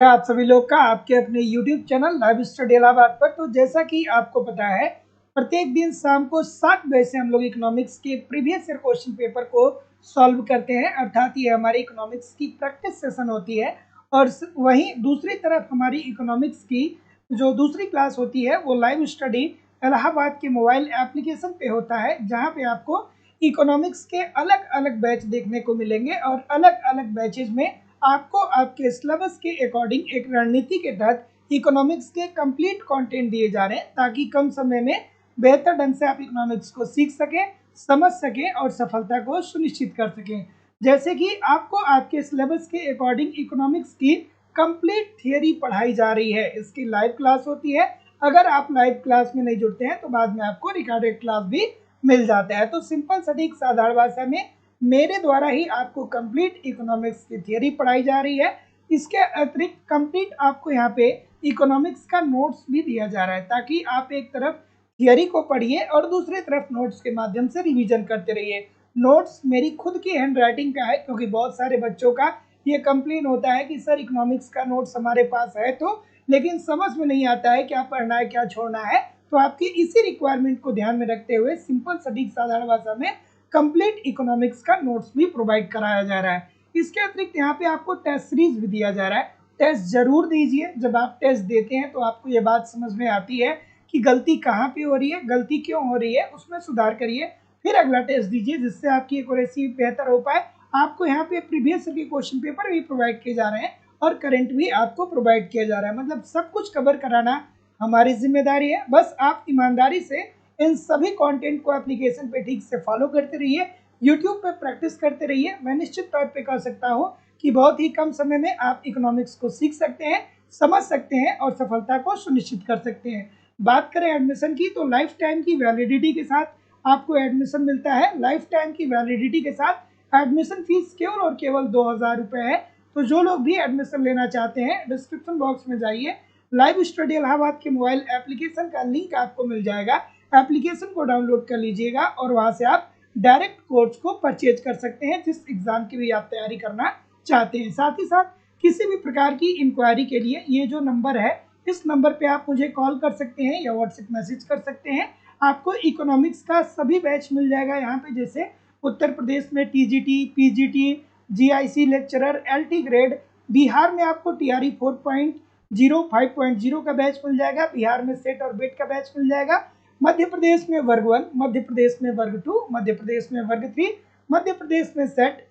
है आप सभी लोग का आपके अपने YouTube channel live study Allahabad पर। तो जैसा कि आपको पता है, प्रत्येक दिन शाम को 7 बजे से हम लोग इकोनॉमिक्स के प्रीवियस ईयर क्वेश्चन पेपर को सॉल्व करते हैं। अर्थात ये हमारी इकोनॉमिक्स की प्रैक्टिस सेशन होती है। और वहीं दूसरी तरफ हमारी इकोनॉमिक्स की जो दूसरी क्लास होती है वो लाइव स्टडी इलाहाबाद के मोबाइल एप्लीकेशन पे होता है, जहाँ पे आपको इकोनॉमिक्स के अलग अलग बैच देखने को मिलेंगे। और अलग अलग बैचेज में आपको आपके सिलेबस के अकॉर्डिंग एक रणनीति के तहत इकोनॉमिक्स के कंप्लीट कंटेंट दिए जा रहे हैं, ताकि कम समय में बेहतर ढंग से आप इकोनॉमिक्स को सीख सकें, समझ सकें और सफलता को सुनिश्चित कर सकें। जैसे कि आपको आपके सिलेबस के अकॉर्डिंग इकोनॉमिक्स की कंप्लीट थियरी पढ़ाई जा रही है। इसकी लाइव क्लास होती है। अगर आप लाइव क्लास में नहीं जुड़ते हैं तो बाद में आपको रिकॉर्डेड क्लास भी मिल जाता है। तो सिंपल सटीक साधारण भाषा में मेरे द्वारा ही आपको कंप्लीट इकोनॉमिक्स की थियरी पढ़ाई जा रही है। इसके अतिरिक्त कंप्लीट आपको यहाँ पे इकोनॉमिक्स का नोट्स भी दिया जा रहा है, ताकि आप एक तरफ थियरी को पढ़िए और दूसरी तरफ नोट्स के माध्यम से रिवीजन करते रहिए। नोट्स मेरी खुद की हैंड राइटिंग का है, क्योंकि बहुत सारे बच्चों का ये कंप्लेन होता है कि सर इकोनॉमिक्स का नोट्स हमारे पास है तो, लेकिन समझ में नहीं आता है क्या पढ़ना है क्या छोड़ना है। तो आपकी इसी रिक्वायरमेंट को ध्यान में रखते हुए सिंपल सटीक साधारण भाषा में कंप्लीट इकोनॉमिक्स का नोट्स भी प्रोवाइड कराया जा रहा है। इसके अतिरिक्त यहाँ पे आपको टेस्ट सीरीज भी दिया जा रहा है। टेस्ट जरूर दीजिए। जब आप टेस्ट देते हैं तो आपको ये बात समझ में आती है कि गलती कहाँ पे हो रही है, गलती क्यों हो रही है, उसमें सुधार करिए, फिर अगला टेस्ट दीजिए, जिससे आपकी एक्यूरेसी बेहतर हो पाए। आपको यहाँ पे प्रीवियस के क्वेश्चन पेपर भी प्रोवाइड किए जा रहे हैं और करंट भी आपको प्रोवाइड किया जा रहा है। मतलब सब कुछ कवर कराना हमारी जिम्मेदारी है। बस आप ईमानदारी से इन सभी कंटेंट को एप्लीकेशन पे ठीक से फॉलो करते रहिए, यूट्यूब पे प्रैक्टिस करते रहिए। मैं निश्चित तौर पे कह सकता हूँ कि बहुत ही कम समय में आप इकोनॉमिक्स को सीख सकते हैं, समझ सकते हैं और सफलता को सुनिश्चित कर सकते हैं। बात करें एडमिशन की, तो लाइफ टाइम की वैलिडिटी के साथ आपको एडमिशन मिलता है। लाइफ टाइम की वैलिडिटी के साथ एडमिशन फीस केवल और केवल 2000 रुपये है। तो जो लोग भी एडमिशन लेना चाहते हैं, डिस्क्रिप्शन बॉक्स में जाइए, लाइव स्टडी इलाहाबाद के मोबाइल एप्लीकेशन का लिंक आपको मिल जाएगा। एप्लीकेशन को डाउनलोड कर लीजिएगा और वहां से आप डायरेक्ट कोर्स को परचेज कर सकते हैं, जिस एग्जाम की भी आप तैयारी करना चाहते हैं। साथ ही साथ किसी भी प्रकार की इंक्वायरी के लिए ये जो नंबर है, इस नंबर पे आप मुझे कॉल कर सकते हैं या व्हाट्सएप मैसेज कर सकते हैं। आपको इकोनॉमिक्स का सभी बैच मिल जाएगा यहाँ पे, जैसे उत्तर प्रदेश में TGT, PGT, GIC lecturer, LT grade. Bihar में आपको टीआरई 4.0, 5.0 का बैच मिल जाएगा। बिहार में सेट और बेट का बैच मिल जाएगा। मध्य प्रदेश में वर्ग 1, मध्य प्रदेश में वर्ग 2, मध्य प्रदेश में वर्ग 3, मध्य प्रदेश में सेट,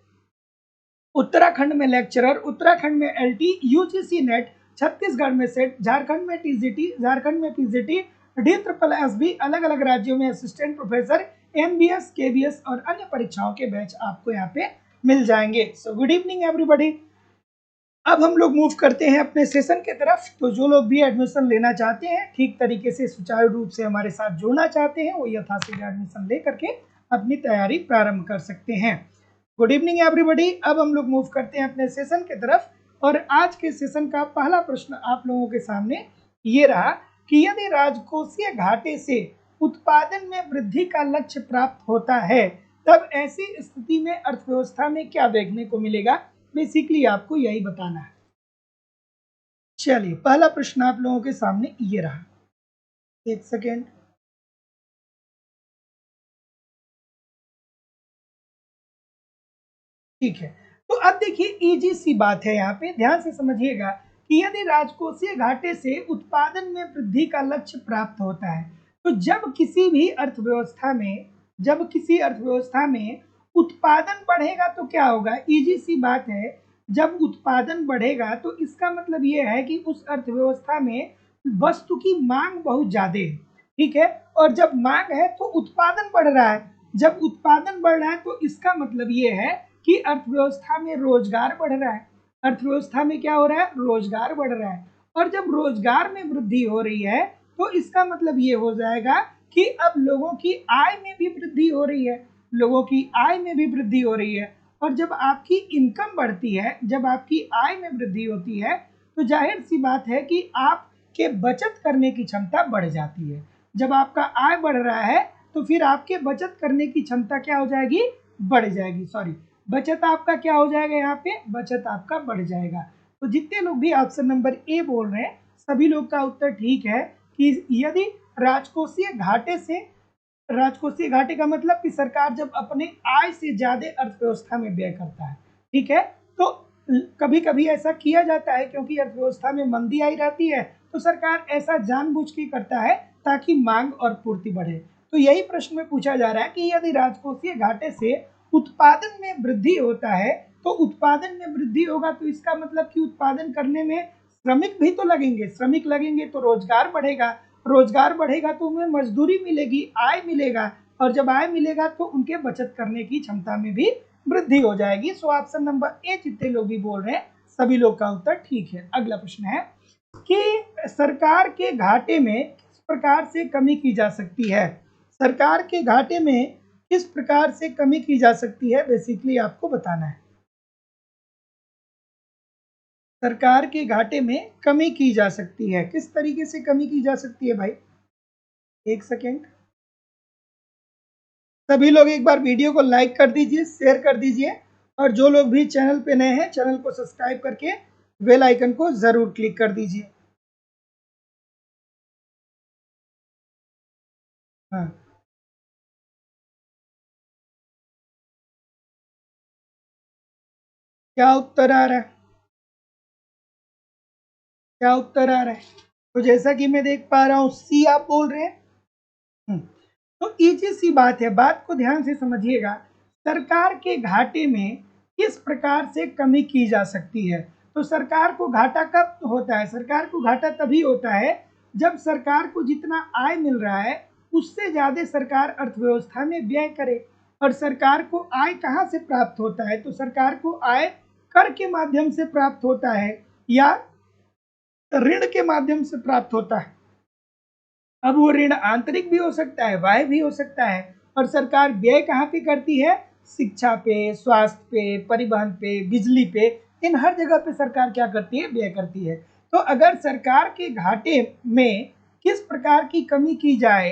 उत्तराखंड में लेक्चरर, उत्तराखंड में एलटी, यूजीसी नेट, छत्तीसगढ़ में सेट, झारखंड में टीजीटी, झारखंड में पीजीटी, DSSB, अलग अलग राज्यों में असिस्टेंट प्रोफेसर, एमबीएस, केबीएस और अन्य परीक्षाओं के बैच आपको यहाँ पे मिल जाएंगे। So good evening everybody. अब हम लोग मूव करते हैं अपने सेशन के तरफ। तो जो लोग भी एडमिशन लेना चाहते हैं, ठीक तरीके से सुचारू रूप से हमारे साथ जुड़ना चाहते हैं, वो यथाशीघ्र एडमिशन ले करके अपनी तैयारी प्रारंभ कर सकते हैं। Good evening everybody. अब हम लोग मूव करते हैं अपने सेशन के तरफ। और आज के सेशन का पहला प्रश्न आप लोगों के सामने ये रहा कि यदि राजकोषीय घाटे से उत्पादन में वृद्धि का लक्ष्य प्राप्त होता है, तब ऐसी स्थिति में अर्थव्यवस्था में क्या देखने को मिलेगा। बेसिकली आपको यही बताना है। चलिए, पहला प्रश्न आप लोगों के सामने ये रहा। एक सेकेंड। ठीक है, तो अब देखिए इजी सी बात है, यहाँ पे ध्यान से समझिएगा कि यदि राजकोषीय घाटे से उत्पादन में वृद्धि का लक्ष्य प्राप्त होता है, तो जब किसी भी अर्थव्यवस्था में, जब किसी अर्थव्यवस्था में उत्पादन बढ़ेगा तो क्या होगा। इजी सी बात है, जब उत्पादन बढ़ेगा तो इसका मतलब ये है कि उस अर्थव्यवस्था में वस्तु की मांग बहुत ज्यादा है। ठीक है, और जब मांग है तो उत्पादन बढ़ रहा है। जब उत्पादन बढ़ रहा है तो इसका मतलब ये है कि अर्थव्यवस्था में रोजगार बढ़ रहा है। अर्थव्यवस्था में क्या हो रहा है, रोजगार बढ़ रहा है। और जब रोजगार में वृद्धि हो रही है तो इसका मतलब ये हो जाएगा कि अब लोगों की आय में भी वृद्धि हो रही है। लोगों की आय में भी वृद्धि हो रही है। और जब आपकी इनकम बढ़ती है, जब आपकी आय में वृद्धि होती है, तो जाहिर सी बात है कि आपके बचत करने की क्षमता बढ़ जाती है। जब आपका आय बढ़ रहा है तो फिर आपके बचत करने की क्षमता क्या हो जाएगी, बढ़ जाएगी। सॉरी, बचत आपका क्या हो जाएगा, यहाँ पे बचत आपका बढ़ जाएगा। तो जितने लोग भी ऑप्शन नंबर ए बोल रहे हैं सभी लोग का उत्तर ठीक है कि यदि राजकोषीय घाटे से, राजकोषीय घाटे का मतलब कि सरकार जब अपने आय से ज्यादा अर्थव्यवस्था में व्यय करता है, ठीक है, तो कभी कभी ऐसा किया जाता है क्योंकि अर्थव्यवस्था में मंदी आई रहती है, तो सरकार ऐसा जानबूझ के करता है ताकि मांग और पूर्ति बढ़े। तो यही प्रश्न में पूछा जा रहा है कि यदि राजकोषीय घाटे से उत्पादन में वृद्धि होता है, तो उत्पादन में वृद्धि होगा तो इसका मतलब कि उत्पादन करने में श्रमिक भी तो लगेंगे, श्रमिक लगेंगे तो रोजगार बढ़ेगा, रोजगार बढ़ेगा तो उन्हें मजदूरी मिलेगी, आय मिलेगा, और जब आय मिलेगा तो उनके बचत करने की क्षमता में भी वृद्धि हो जाएगी। सो ऑप्शन नंबर ए जितने लोग भी बोल रहे हैं सभी लोग का उत्तर ठीक है। अगला प्रश्न है कि सरकार के घाटे में किस प्रकार से कमी की जा सकती है, सरकार के घाटे में किस प्रकार से कमी की जा सकती है, बेसिकली आपको बताना है। सरकार के घाटे में कमी की जा सकती है, किस तरीके से कमी की जा सकती है भाई, एक सेकेंड। सभी लोग एक बार वीडियो को लाइक कर दीजिए, शेयर कर दीजिए, और जो लोग भी चैनल पे नए हैं चैनल को सब्सक्राइब करके बेल आइकन को जरूर क्लिक कर दीजिए। हाँ, क्या उत्तर आ रहा है, क्या उत्तर आ रहा है? तो जैसा कि मैं देख पा रहा हूँ सी आप बोल रहे हैं। तो इजी सी बात है, बात को ध्यान से समझिएगा। सरकार के घाटे में किस प्रकार से कमी की जा सकती है? तो सरकार को घाटा कब होता है? सरकार को घाटा तभी होता है जब सरकार को जितना आय मिल रहा है उससे ज्यादा सरकार अर्थव्यवस्था में व्यय करे। और सरकार को आय कहाँ से प्राप्त होता है? तो सरकार को आय कर के माध्यम से प्राप्त होता है या ऋण के माध्यम से प्राप्त होता है। अब वो ऋण आंतरिक भी हो सकता है, बाह्य भी हो सकता है। और सरकार व्यय कहाँ पे करती है? शिक्षा पे, स्वास्थ्य पे, परिवहन पे, बिजली पे, इन हर जगह पे सरकार क्या करती है? व्यय करती है। तो अगर सरकार के घाटे में किस प्रकार की कमी की जाए,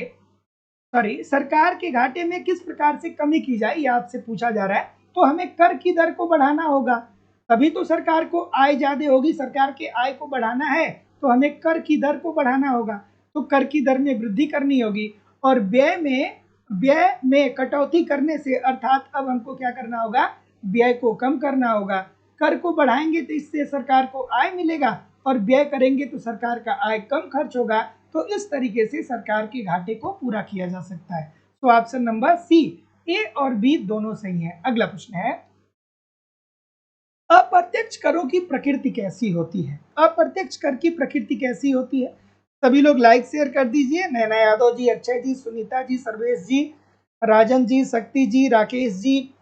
सॉरी, सरकार के घाटे में किस प्रकार से कमी की जाए ये आपसे पूछा जा रहा है, तो हमें कर की दर को बढ़ाना होगा, तभी तो सरकार को आय ज्यादा होगी। सरकार के आय को बढ़ाना है तो हमें कर की दर को बढ़ाना होगा, तो कर की दर में वृद्धि करनी होगी। और व्यय में कटौती करने से, अर्थात अब हमको क्या करना होगा? व्यय को कम करना होगा। कर को बढ़ाएंगे तो इससे सरकार को आय मिलेगा, और व्यय करेंगे तो सरकार का आय कम खर्च होगा। तो इस तरीके से सरकार के घाटे को पूरा किया जा सकता है। तो ऑप्शन नंबर सी, ए और बी दोनों सही है। अगला प्रश्न है, अप्रत्यक्ष करों की प्रकृति कैसी होती है? अप्रत्यक्ष कर की प्रकृति कैसी होती है? सभी लोग लाइक शेयर कर दीजिए। नैना यादव जी, अक्षय जी, सुनीता जी, सर्वेश जी, राजन जी, शक्ति जी, राकेश जी,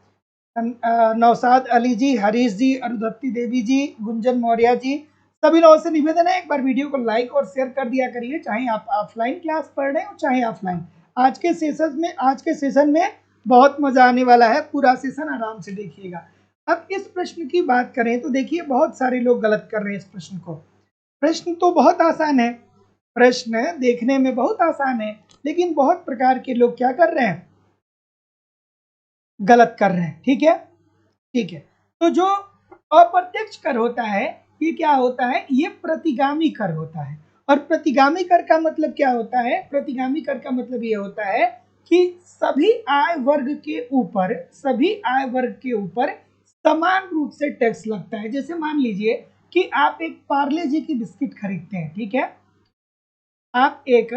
नौसाद अली जी, हरीश जी, अरुधत्ती देवी जी, गुंजन मौर्य जी, सभी लोगों से निवेदन है एक बार वीडियो को लाइक और शेयर कर दिया करिए, चाहे आप ऑफलाइन क्लास पढ़ रहे हो चाहे ऑफलाइन। आज के सेशन में बहुत मजा आने वाला है, पूरा सेशन आराम से देखिएगा। अब इस प्रश्न की बात करें तो देखिए बहुत सारे लोग गलत कर रहे हैं इस प्रश्न को। प्रश्न तो बहुत आसान है, प्रश्न देखने में बहुत आसान है, लेकिन बहुत प्रकार के लोग क्या कर रहे हैं? गलत कर रहे हैं। ठीक है, ठीक है। तो जो अप्रत्यक्ष कर होता है ये क्या होता है? ये प्रतिगामी कर होता है। और प्रतिगामी कर का मतलब क्या होता है? प्रतिगामी कर का मतलब ये होता है कि सभी आय वर्ग के ऊपर समान रूप से टैक्स लगता है। जैसे मान लीजिए कि आप एक पार्ले जी की बिस्किट खरीदते हैं, ठीक है, आप एक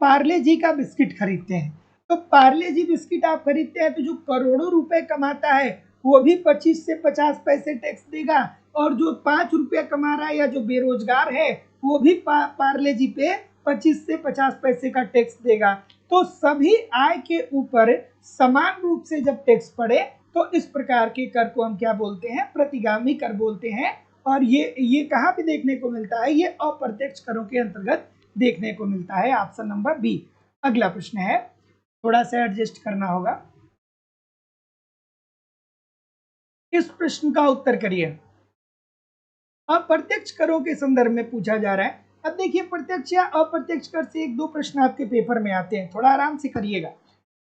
पार्ले जी का बिस्किट खरीदते हैं, तो पार्ले जी बिस्किट आप खरीदते हैं तो जो करोड़ों रुपए कमाता है वो भी 25 से 50 पैसे टैक्स देगा, और जो 5 रुपया कमा रहा है या जो बेरोजगार है वो भी पार्ले जी पे 25 से 50 पैसे का टैक्स देगा। तो सभी आय के ऊपर समान रूप से जब टैक्स पड़े तो इस प्रकार के कर को हम क्या बोलते हैं? प्रतिगामी कर बोलते हैं। और ये कहाँ पे देखने को मिलता है? ये अप्रत्यक्ष करों के अंतर्गत देखने को मिलता है। Option number B. अगला प्रश्न है, थोड़ा सा एडजस्ट करना होगा, इस प्रश्न का उत्तर करिए। अप्रत्यक्ष करों के संदर्भ में पूछा जा रहा है। अब देखिए प्रत्यक्ष या अप्रत्यक्ष कर से एक दो प्रश्न आपके पेपर में आते हैं, थोड़ा आराम से करिएगा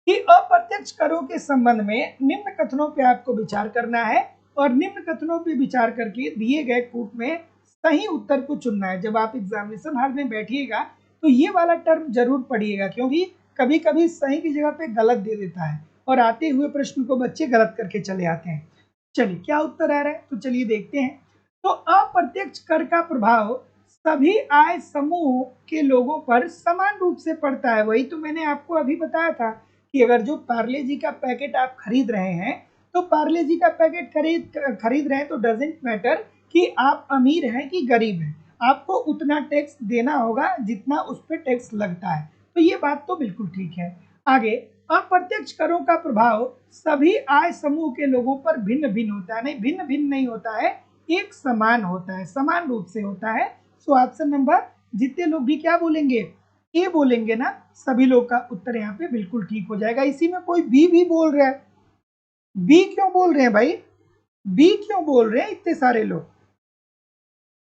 कि अप्रत्यक्ष करों के संबंध में निम्न कथनों पे आपको विचार करना है, और निम्न कथनों पे विचार करके दिए गए कूट में सही उत्तर को चुनना है। जब आप एग्जामिनेशन हॉल में बैठिएगा तो ये वाला टर्म जरूर पढ़िएगा, क्योंकि कभी कभी सही की जगह पे गलत दे देता है और आते हुए प्रश्न को बच्चे गलत करके चले आते हैं। चलिए क्या उत्तर आ रहा है, तो चलिए देखते हैं। तो अप्रत्यक्ष कर का प्रभाव सभी आय समूह के लोगों पर समान रूप से पड़ता है। वही तो मैंने आपको अभी बताया था कि अगर जो पार्ले जी का पैकेट आप खरीद रहे हैं, तो पार्ले जी का पैकेट खरीद रहे हैं तो डजेंट मैटर कि आप अमीर हैं कि गरीब हैं, आपको उतना टैक्स देना होगा जितना उस पर टैक्स लगता है। तो ये बात तो बिल्कुल ठीक है। आगे, अप्रत्यक्ष करों का प्रभाव सभी आय समूह के लोगों पर भिन्न भिन्न होता है। नहीं, भिन्न भिन्न नहीं होता है, एक समान होता है, समान रूप से होता है। सो ऑप्शन नंबर, जितने लोग भी क्या बोलेंगे, ए बोलेंगे ना, सभी लोग का उत्तर यहाँ पे बिल्कुल ठीक हो जाएगा। इसी में कोई बी भी बोल रहा है, बी क्यों बोल रहे हैं भाई, बी क्यों बोल रहे हैं इतने सारे लोग,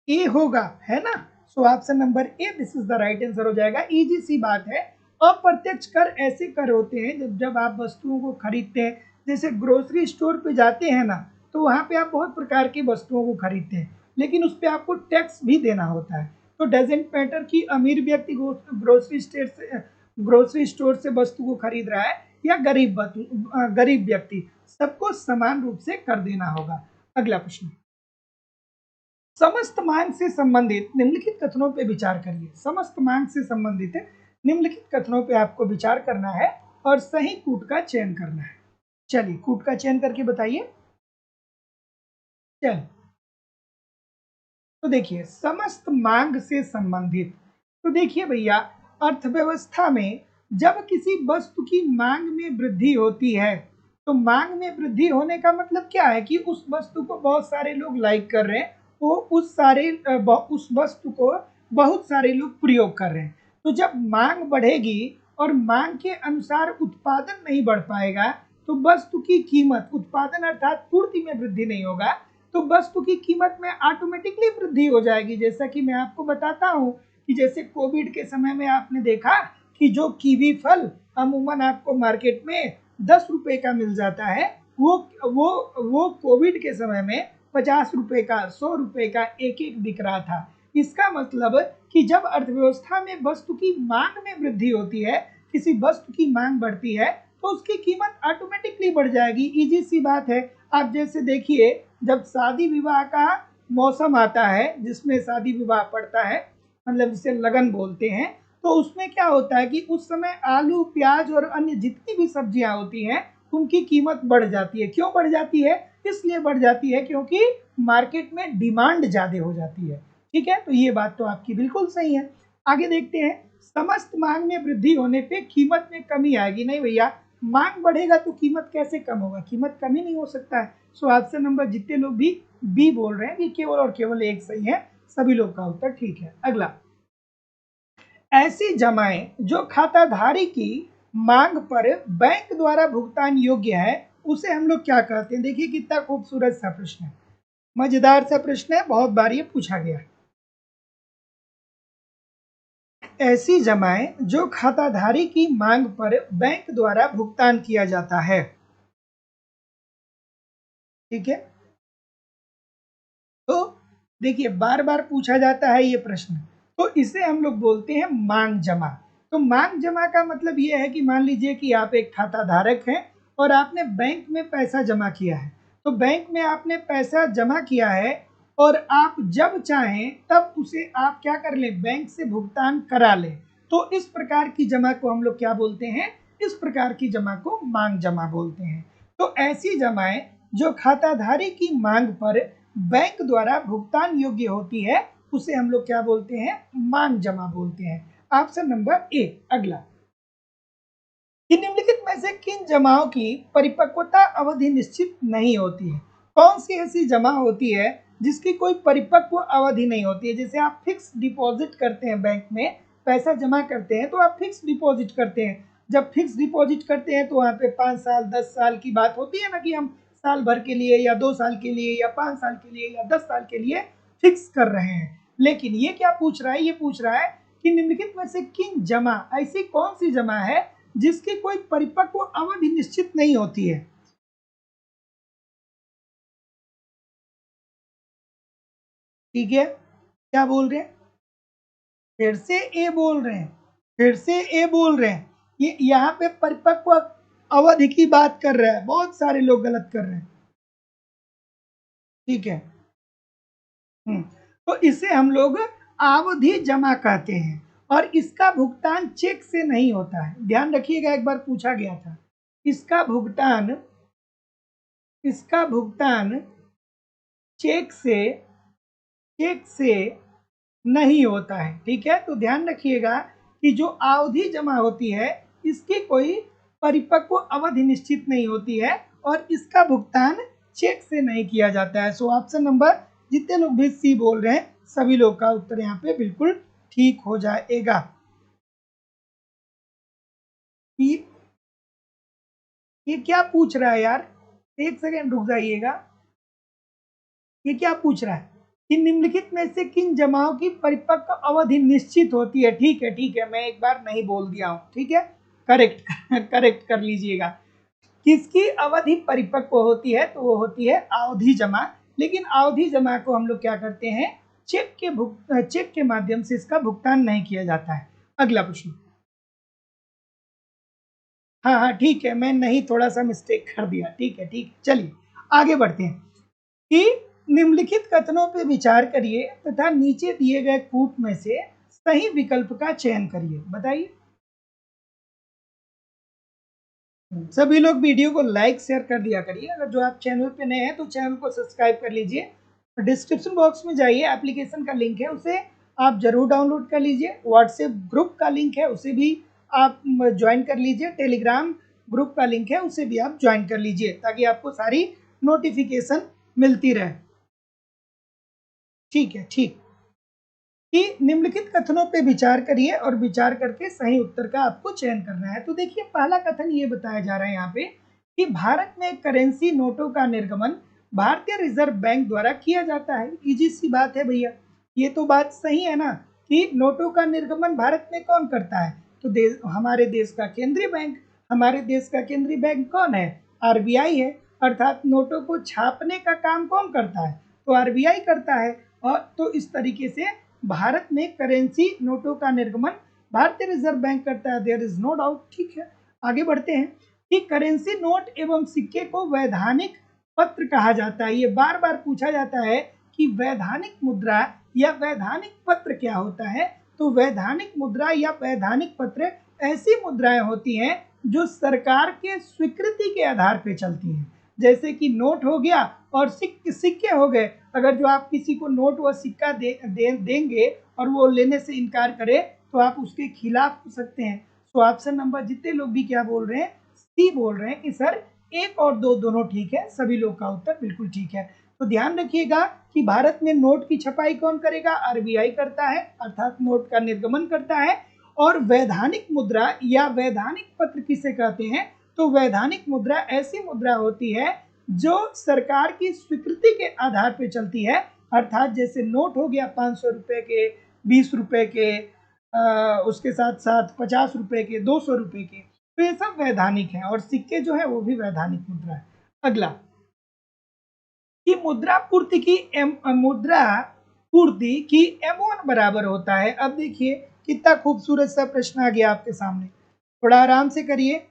ए होगा, है ना। सो option number A this is the right answer हो जाएगा। इजी सी बात है। अप्रत्यक्ष कर ऐसे कर होते हैं जब आप वस्तुओं को खरीदते हैं, जैसे ग्रोसरी स्टोर पे जाते हैं ना, तो वहाँ पे आप बहुत प्रकार की वस्तुओं को खरीदते हैं, लेकिन उस पर आपको टैक्स भी देना होता है। तो डजेंट मैटर कि अमीर व्यक्ति ग्रोसरी स्टोर से वस्तु को खरीद रहा है या गरीब व्यक्ति, सबको समान रूप से कर देना होगा। अगला प्रश्न, समस्त मांग से संबंधित निम्नलिखित कथनों पे विचार करिए। समस्त मांग से संबंधित निम्नलिखित कथनों पे आपको विचार करना है और सही कूट का चयन करना है। चलिए कूट का चयन करके बताइए। चलिए, तो देखिए समस्त मांग से संबंधित, तो देखिए भैया, अर्थव्यवस्था में जब किसी वस्तु की मांग में वृद्धि होती है, तो मांग में वृद्धि होने का मतलब क्या है कि उस वस्तु को बहुत सारे लोग लाइक कर रहे हैं, वो उस वस्तु को बहुत सारे लोग प्रयोग कर रहे हैं। तो जब मांग बढ़ेगी और मांग के अनुसार उत्पादन नहीं बढ़ पाएगा, तो वस्तु की कीमत, उत्पादन अर्थात पूर्ति में वृद्धि नहीं होगा, तो वस्तु की कीमत में ऑटोमेटिकली वृद्धि हो जाएगी। जैसा कि मैं आपको बताता हूँ कि जैसे कोविड के समय में आपने देखा कि जो कीवी फल अमूमन आपको मार्केट में 10 रुपए का मिल जाता है, वो कोविड के समय में 50 रुपए का, 100 रुपए का एक एक बिक रहा था। इसका मतलब कि जब अर्थव्यवस्था में वस्तु की मांग में वृद्धि होती है, किसी वस्तु की मांग बढ़ती है, तो उसकी कीमत ऑटोमेटिकली बढ़ जाएगी। इजी सी बात है। आप जैसे देखिए, जब शादी विवाह का मौसम आता है, जिसमें शादी विवाह पड़ता है, मतलब जिसे लगन बोलते हैं, तो उसमें क्या होता है कि उस समय आलू, प्याज और अन्य जितनी भी सब्जियां होती हैं, उनकी कीमत बढ़ जाती है। क्यों बढ़ जाती है? इसलिए बढ़ जाती है क्योंकि मार्केट में डिमांड ज्यादा हो जाती है। ठीक है, तो ये बात तो आपकी बिल्कुल सही है। आगे देखते हैं, समस्त मांग में वृद्धि होने पे कीमत में कमी आएगी। नहीं भैया, मांग बढ़ेगा तो कीमत कैसे कम होगा, कीमत कम ही नहीं हो सकता है। सो ऑप्शन नंबर, जितने लोग भी बी बोल रहे हैं, ये केवल और केवल एक सही है, सभी लोग का उत्तर ठीक है। अगला, ऐसी जमाएं जो खाताधारी की मांग पर बैंक द्वारा भुगतान योग्य है, उसे हम लोग क्या कहते हैं। देखिए कितना खूबसूरत सा प्रश्न है, मजेदार सा प्रश्न है, बहुत बार ये पूछा गया। ऐसी जमाएं जो खाताधारी की मांग पर बैंक द्वारा भुगतान किया जाता है। ठीक है, तो देखिए बार बार पूछा जाता है ये प्रश्न, तो इसे हम लोग बोलते हैं मांग जमा। तो मांग जमा का मतलब ये है कि मान लीजिए कि आप एक खाता धारक हैं और आपने बैंक में पैसा जमा किया है, तो बैंक में आपने पैसा जमा किया है और आप जब चाहें तब उसे आप क्या कर लें, बैंक से भुगतान करा लें। तो इस प्रकार की जमा को हम लोग क्या बोलते हैं, इस प्रकार की जमा को मांग जमा बोलते हैं। तो ऐसी जमाएं जो खाताधारी की मांग पर बैंक द्वारा भुगतान योग्य होती है, उसे हम लोग क्या बोलते हैं, मांग जमा बोलते हैं। Option number A. अगला, कि निम्नलिखित में से किन जमाओं की परिपक्वता अवधि निश्चित नहीं होती है। कौन सी ऐसी जमा होती है जिसकी कोई परिपक्व अवधि नहीं होती है। जैसे आप फिक्स डिपॉजिट करते हैं, बैंक में पैसा जमा करते हैं, तो आप फिक्स डिपॉजिट करते हैं। जब फिक्स डिपॉजिट करते हैं तो वहाँ पे 5 साल 10 साल की बात होती है ना, कि हम साल भर के लिए या 2 साल के लिए या 5 साल के लिए या 10 साल के लिए फिक्स कर रहे हैं। लेकिन ये क्या पूछ रहा है, ये पूछ रहा है कि निम्नलिखित में से किन जमा, ऐसी कौन सी जमा है जिसकी कोई परिपक्व अवधि निश्चित नहीं होती है। ठीक है, क्या बोल रहे हैं? फिर से ए बोल रहे हैं, फिर से ए बोल रहे हैं। ये यहाँ पे परिपक्व अवधि की बात कर रहा है, बहुत सारे लोग गलत कर रहे हैं। ठीक है। तो इसे हम लोग अवधि जमा कहते हैं और इसका भुगतान चेक से नहीं होता है। ध्यान रखिएगा, एक बार पूछा गया था। इसका भुगतान चेक से नहीं होता है। ठीक है, तो ध्यान रखिएगा कि जो अवधि जमा होती है इसकी कोई परिपक्व अवधि निश्चित नहीं होती है और इसका भुगतान चेक से नहीं किया जाता है। सो ऑप्शन नंबर, जितने लोग भी सी बोल रहे हैं सभी लोग का उत्तर यहाँ पे बिल्कुल ठीक हो जाएगा। ये क्या पूछ रहा है यार, एक सेकेंड रुक जाइएगा। ये क्या पूछ रहा है कि निम्नलिखित में से किन जमाओं की परिपक्व अवधि निश्चित होती है। ठीक है, ठीक है, मैं एक बार नहीं बोल दिया हूं। ठीक है, करेक्ट करेक्ट कर लीजिएगा। किसकी अवधि परिपक्व होती है, तो वो होती है अवधि जमा। लेकिन अवधि जमा को हम लोग क्या करते हैं, चेक के माध्यम से इसका भुगतान नहीं किया जाता है। अगला प्रश्न। हाँ हाँ ठीक है, मैं नहीं, थोड़ा सा मिस्टेक कर दिया। ठीक है, ठीक, चलिए आगे बढ़ते हैं कि निम्नलिखित कथनों पर विचार करिए तथा नीचे दिए गए कूट में से सही विकल्प का चयन करिए। बताइए। सभी लोग वीडियो को लाइक शेयर कर दिया करिए। अगर जो आप चैनल पे नए हैं तो चैनल को सब्सक्राइब कर लीजिए। डिस्क्रिप्शन बॉक्स में जाइए, एप्लीकेशन का लिंक है, उसे आप जरूर डाउनलोड कर लीजिए। व्हाट्सएप ग्रुप का लिंक है, उसे भी आप ज्वाइन कर लीजिए। टेलीग्राम ग्रुप का लिंक है, उसे भी आप ज्वाइन कर लीजिए ताकि आपको सारी नोटिफिकेशन मिलती रहे। ठीक है, ठीक, कि निम्नलिखित कथनों पे विचार करिए और विचार करके सही उत्तर का आपको चयन करना है। तो देखिए, पहला कथन ये बताया जा रहा है यहाँ पे कि भारत में करेंसी नोटों का निर्गमन भारतीय रिजर्व बैंक द्वारा किया जाता है। इजी सी बात है भैया, ये तो बात सही है ना कि नोटों का निर्गमन भारत में कौन करता है, तो हमारे देश का केंद्रीय बैंक। हमारे देश का केंद्रीय बैंक कौन है, आरबीआई है। अर्थात नोटों को छापने का काम कौन करता है, तो आरबीआई करता है। और तो इस तरीके से भारत में करेंसी नोटों का निर्गमन भारतीय रिजर्व बैंक करता है। There is no doubt. ठीक है, आगे बढ़ते हैं कि करेंसी नोट एवं सिक्के को वैधानिक पत्र कहा जाता है। ये बार बार पूछा जाता है कि वैधानिक मुद्रा या वैधानिक पत्र क्या होता है। तो वैधानिक मुद्रा या वैधानिक पत्र ऐसी मुद्राएं होती हैं जो सरकार के स्वीकृति के आधार पर चलती हैं। जैसे कि नोट हो गया और सिक्के हो गए। अगर जो आप किसी को नोट व सिक्का देंगे और वो लेने से इनकार करे तो आप उसके खिलाफ हो सकते हैं। तो ऑप्शन नंबर, जितने लोग भी क्या बोल रहे हैं, सी बोल रहे हैं कि सर एक और दो दोनों ठीक है। सभी लोग का उत्तर बिल्कुल ठीक है। तो ध्यान रखिएगा कि भारत में नोट की छपाई कौन करेगा, आरबीआई करता है, अर्थात नोट का निर्गमन करता है। और वैधानिक मुद्रा या वैधानिक पत्र किसे कहते हैं, तो वैधानिक मुद्रा ऐसी मुद्रा होती है जो सरकार की स्वीकृति के आधार पर चलती है। अर्थात जैसे नोट हो गया 500 रुपए के, 20 रुपए के, उसके साथ साथ 50 रुपए के, 200 रुपए के, तो ये सब वैधानिक है। और सिक्के जो है वो भी वैधानिक मुद्रा है। अगला कि मुद्रा पूर्ति की M1 बराबर होता है। अब देखिए कितना खूबसूरत सा प्रश्न आ गया आपके सामने, थोड़ा आराम से करिए।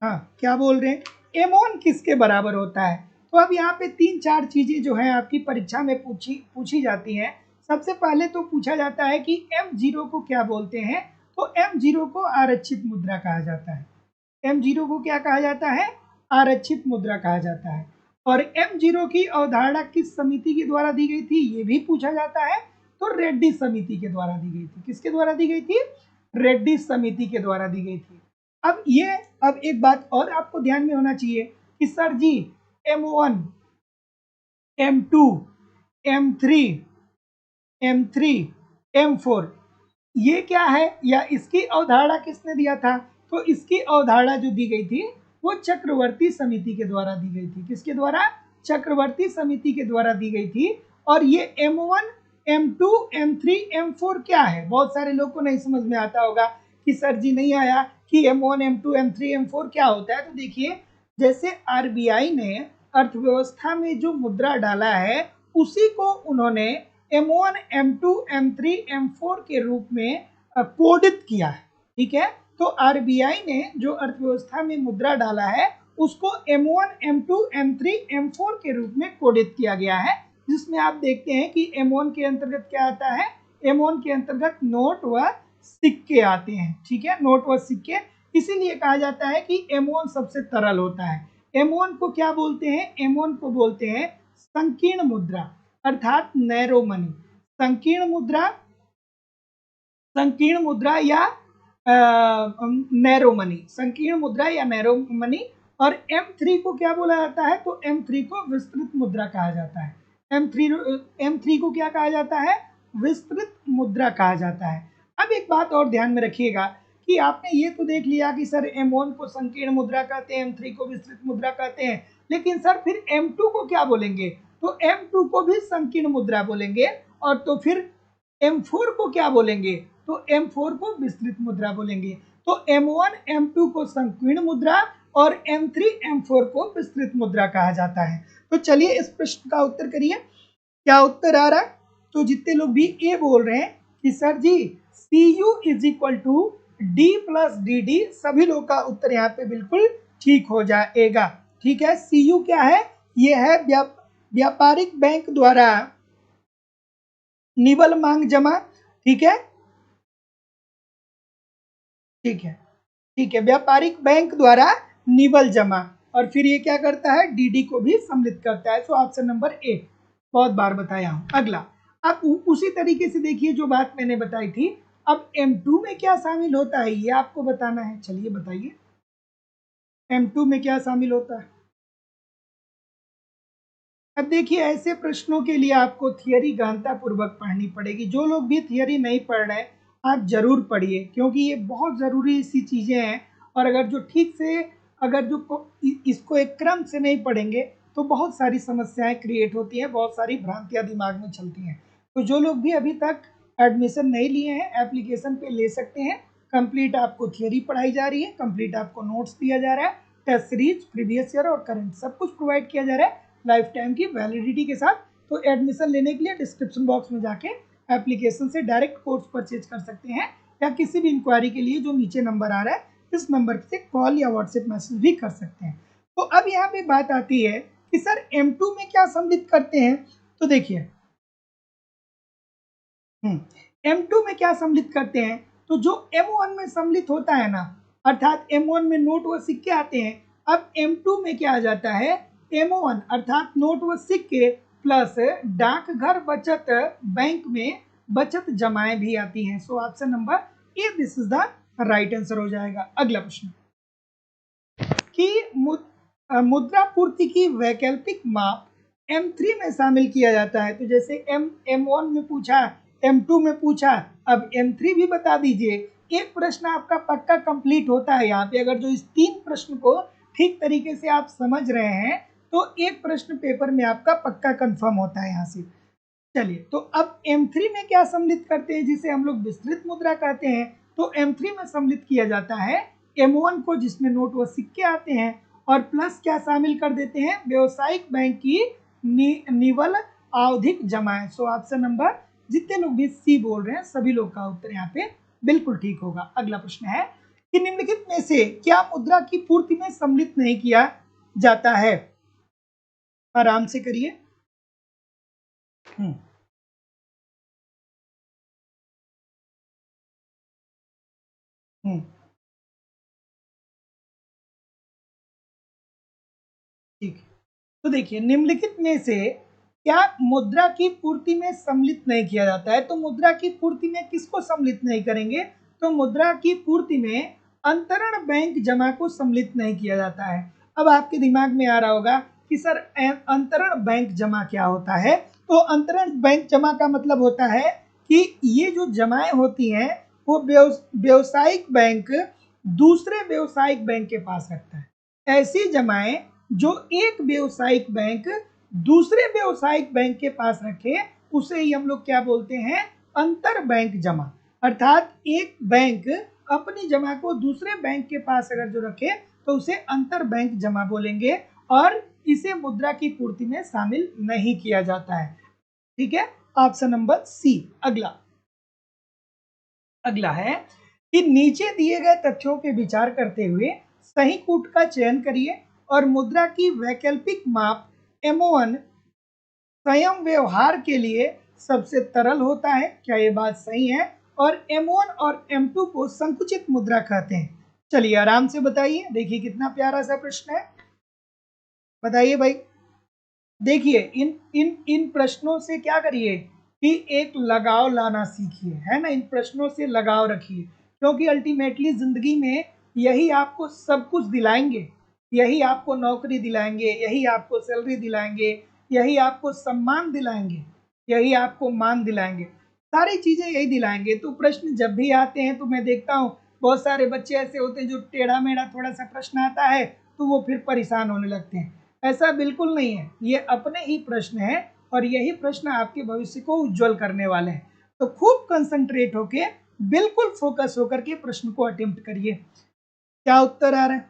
हाँ, क्या बोल रहे हैं, M1 किसके बराबर होता है। तो अब यहाँ पे 3-4 चीजें जो है आपकी परीक्षा में पूछी जाती हैं। सबसे पहले तो पूछा जाता है कि M0 को क्या बोलते हैं, तो M0 को आरक्षित मुद्रा कहा जाता है। M0 को क्या कहा जाता है, आरक्षित मुद्रा कहा जाता है। और M0 की अवधारणा किस समिति के द्वारा दी गई थी, ये भी पूछा जाता है। तो रेड्डी समिति के द्वारा दी गई थी। किसके द्वारा दी गई थी, रेड्डी समिति के द्वारा दी गई थी। अब एक बात और आपको ध्यान में होना चाहिए कि सर जी M1, M2, M3, M3, M4 ये क्या है, या इसकी अवधारणा किसने दिया था, तो इसकी अवधारणा जो दी गई थी वो चक्रवर्ती समिति के द्वारा दी गई थी। किसके द्वारा, चक्रवर्ती समिति के द्वारा दी गई थी। और ये M1, M2, M3, M4 क्या है, बहुत सारे लोग को नहीं समझ में आता होगा कि सर जी नहीं आया कि M1, M2, M3, M4 क्या होता है। तो देखिए, जैसे आरबीआई ने अर्थव्यवस्था में जो मुद्रा डाला है उसी को उन्होंने M1, M2, M3, M4 के रूप में कोडित किया है। ठीक है, तो आरबीआई ने जो अर्थव्यवस्था में मुद्रा डाला है उसको M1, M2, M3, M4 के रूप में कोडित किया गया है, जिसमें आप देखते हैं कि M1 के अंतर्गत क्या आता है, M1 के अंतर्गत नोट व सिक्के आते हैं। ठीक है, नोट व सिक्के, इसीलिए कहा जाता है कि M1 सबसे तरल होता है। M1 को क्या बोलते हैं, M1 को बोलते हैं संकीर्ण मुद्रा अर्थात नैरो मनी। संकीर्ण मुद्रा या नैरो मनी, संकीर्ण मुद्रा या नैरो मनी। और M3 को क्या बोला जाता है, तो M3 को विस्तृत मुद्रा कहा जाता है। M3 को क्या कहा जाता है, विस्तृत मुद्रा कहा जाता है। अब एक बात और ध्यान में रखिएगा कि आपने ये तो देख लिया कि सर M1 को संकीर्ण मुद्रा कहते हैं, M3 को विस्तृत मुद्रा कहते हैं, लेकिन सर फिर M2 को क्या बोलेंगे, तो M2 को भी संकीर्ण मुद्रा बोलेंगे, और तो फिर M4 को क्या बोलेंगे, तो M4 को विस्तृत मुद्रा बोलेंगे। तो M1, M2 को संकीर्ण मुद्रा और M3, M4 को विस्तृत मुद्रा कहा जाता है। तो चलिए इस प्रश्न का उत्तर करिए, क्या उत्तर आ रहा है। तो जितने लोग भी ए बोल रहे हैं कि sir ji CU is equal to D plus DD, सभी लोग का उत्तर यहाँ पे बिल्कुल ठीक हो जाएगा। ठीक है, CU क्या है, ये है व्यापारिक बैंक द्वारा निवल मांग जमा। ठीक है, ठीक है, व्यापारिक बैंक द्वारा निवल जमा, और फिर ये क्या करता है, डीडी को भी सम्मिलित करता है। सो ऑप्शन नंबर ए, बहुत बार बताया हूं। अगला, अब उसी तरीके से देखिए जो बात मैंने बताई थी, अब M2 में क्या शामिल होता है ये आपको बताना है। चलिए बताइए, M2 में क्या शामिल होता है। अब देखिए, ऐसे प्रश्नों के लिए आपको थियरी गहनता पूर्वक पढ़नी पड़ेगी। जो लोग भी थियरी नहीं पढ़ रहे आप जरूर पढ़िए, क्योंकि ये बहुत ज़रूरी सी चीज़ें हैं। और अगर जो ठीक से इसको एक क्रम से नहीं पढ़ेंगे तो बहुत सारी समस्याएं क्रिएट होती हैं, बहुत सारी भ्रांतियां दिमाग में चलती हैं। तो जो लोग भी अभी तक एडमिशन नहीं लिए हैं, एप्लीकेशन पे ले सकते हैं। कंप्लीट आपको थियरी पढ़ाई जा रही है, कंप्लीट आपको नोट्स दिया जा रहा है, टेस्ट सीरीज, प्रीवियस ईयर और करंट सब कुछ प्रोवाइड किया जा रहा है लाइफ टाइम की वैलिडिटी के साथ। तो एडमिशन लेने के लिए डिस्क्रिप्शन बॉक्स में जाके एप्लीकेशन से डायरेक्ट कोर्स परचेज कर सकते हैं, या किसी भी इंक्वायरी के लिए जो नीचे नंबर आ रहा है इस नंबर से कॉल या व्हाट्सएप मैसेज भी कर सकते हैं। तो अब यहाँ पे बात आती है कि सर M2 में क्या सम्मिलित करते हैं। तो देखिए M2 में क्या सम्मिलित करते हैं, तो जो M1 में सम्मिलित होता है ना, अर्थात M1 में नोट व सिक्के आते हैं, अब M2 में क्या आ जाता है, M1 अर्थात नोट व सिक्के प्लस डाकघर बचत बैंक में बचत जमाएं भी आती हैं। सो option number A this is the right answer हो जाएगा। अगला प्रश्न कि मुद्रा पूर्ति की वैकल्पिक माप M3 में शामिल किया जाता है। तो जैसे M1 में पूछा, M2 में पूछा, अब M3 भी बता दीजिए। एक प्रश्न आपका पक्का कंप्लीट होता है यहाँ पे, अगर जो इस 3 प्रश्न को ठीक तरीके से आप समझ रहे हैं तो एक प्रश्न पेपर में आपका पक्का कंफर्म होता है यहाँ से। चलिए, तो अब M3 में क्या सम्मिलित करते हैं, जिसे हम लोग विस्तृत मुद्रा कहते हैं। तो M3 में सम्मिलित किया जाता है M1 को, जिसमें नोट व सिक्के आते हैं, और प्लस क्या शामिल कर देते हैं, व्यावसायिक बैंक की निवल आवधिक जमाएं। सो ऑप्शन नंबर, जितने लोग भी सी बोल रहे हैं सभी लोग का उत्तर यहाँ पे बिल्कुल ठीक होगा। अगला प्रश्न है कि निम्नलिखित में से क्या मुद्रा की पूर्ति में सम्मिलित नहीं किया जाता है। आराम से करिए। ठीक, तो देखिए निम्नलिखित में से क्या मुद्रा की पूर्ति में सम्मिलित नहीं किया जाता है। तो मुद्रा की पूर्ति में किसको सम्मिलित नहीं करेंगे, तो मुद्रा की पूर्ति में अंतरण बैंक जमा को सम्मिलित नहीं किया जाता है। अब आपके दिमाग में आ रहा होगा कि सर अंतरण बैंक जमा क्या होता है। तो अंतरण बैंक जमा का मतलब होता है कि ये जो जमाएं होती हैं वो व्यवसायिक बैंक दूसरे व्यवसायिक बैंक के पास रखता है। ऐसी जमाएं जो एक व्यवसायिक बैंक दूसरे व्यवसायिक बैंक के पास रखे, उसे ही हम लोग क्या बोलते हैं, अंतर बैंक जमा। अर्थात एक बैंक अपनी जमा को दूसरे बैंक के पास अगर जो रखे तो उसे अंतर बैंक जमा बोलेंगे, और इसे मुद्रा की पूर्ति में शामिल नहीं किया जाता है। ठीक है, ऑप्शन नंबर सी। अगला है कि नीचे दिए गए तथ्यों के विचार करते हुए सही कूट का चयन करिए और मुद्रा की वैकल्पिक माप M1 स्वयं व्यवहार के लिए सबसे तरल होता है, क्या ये बात सही है? और M1 और M2 को संकुचित मुद्रा कहते हैं। चलिए आराम से बताइए, देखिए कितना प्यारा सा प्रश्न है, बताइए भाई। देखिए इन इन इन प्रश्नों से क्या करिए कि एक लगाव लाना सीखिए, है ना, इन प्रश्नों से लगाव रखिए, क्योंकि अल्टीमेटली जिंदगी में यही आपको सब कुछ दिलाएंगे, यही आपको नौकरी दिलाएंगे, यही आपको सैलरी दिलाएंगे, यही आपको सम्मान दिलाएंगे, यही आपको मान दिलाएंगे, सारी चीजें यही दिलाएंगे। तो प्रश्न जब भी आते हैं तो मैं देखता हूँ बहुत सारे बच्चे ऐसे होते हैं जो टेढ़ा मेढ़ा थोड़ा सा प्रश्न आता है तो वो फिर परेशान होने लगते हैं। ऐसा बिल्कुल नहीं है, ये अपने ही प्रश्न है और यही प्रश्न आपके भविष्य को उज्जवल करने वाले हैं। तो खूब कंसंट्रेट होके बिल्कुल फोकस होकर के प्रश्न को अटेम्प्ट करिए। क्या उत्तर आ रहा है?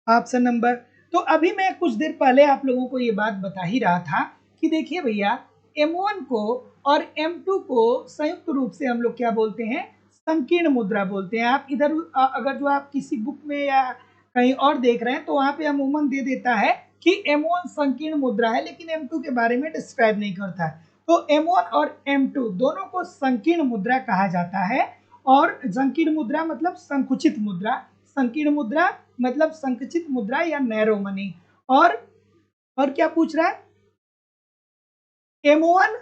Option number. तो अभी मैं कुछ देर पहले आप लोगों को ये बात बता ही रहा था कि देखिए भैया M1 को और M2 को संयुक्त रूप से हम लोग क्या बोलते हैं? संकीर्ण मुद्रा बोलते हैं। आप इधर अगर जो आप किसी बुक में या कहीं और देख रहे हैं तो वहां पे अमूमन दे देता है कि M1 संकीर्ण मुद्रा है, लेकिन M2 के बारे में डिस्क्राइब नहीं करता है। तो M1 और M2 दोनों को संकीर्ण मुद्रा कहा जाता है। और संकीर्ण मुद्रा मतलब संकुचित मुद्रा, संकीर्ण मुद्रा मतलब संकुचित मुद्रा या नैरो मनी। और क्या पूछ रहा है? M1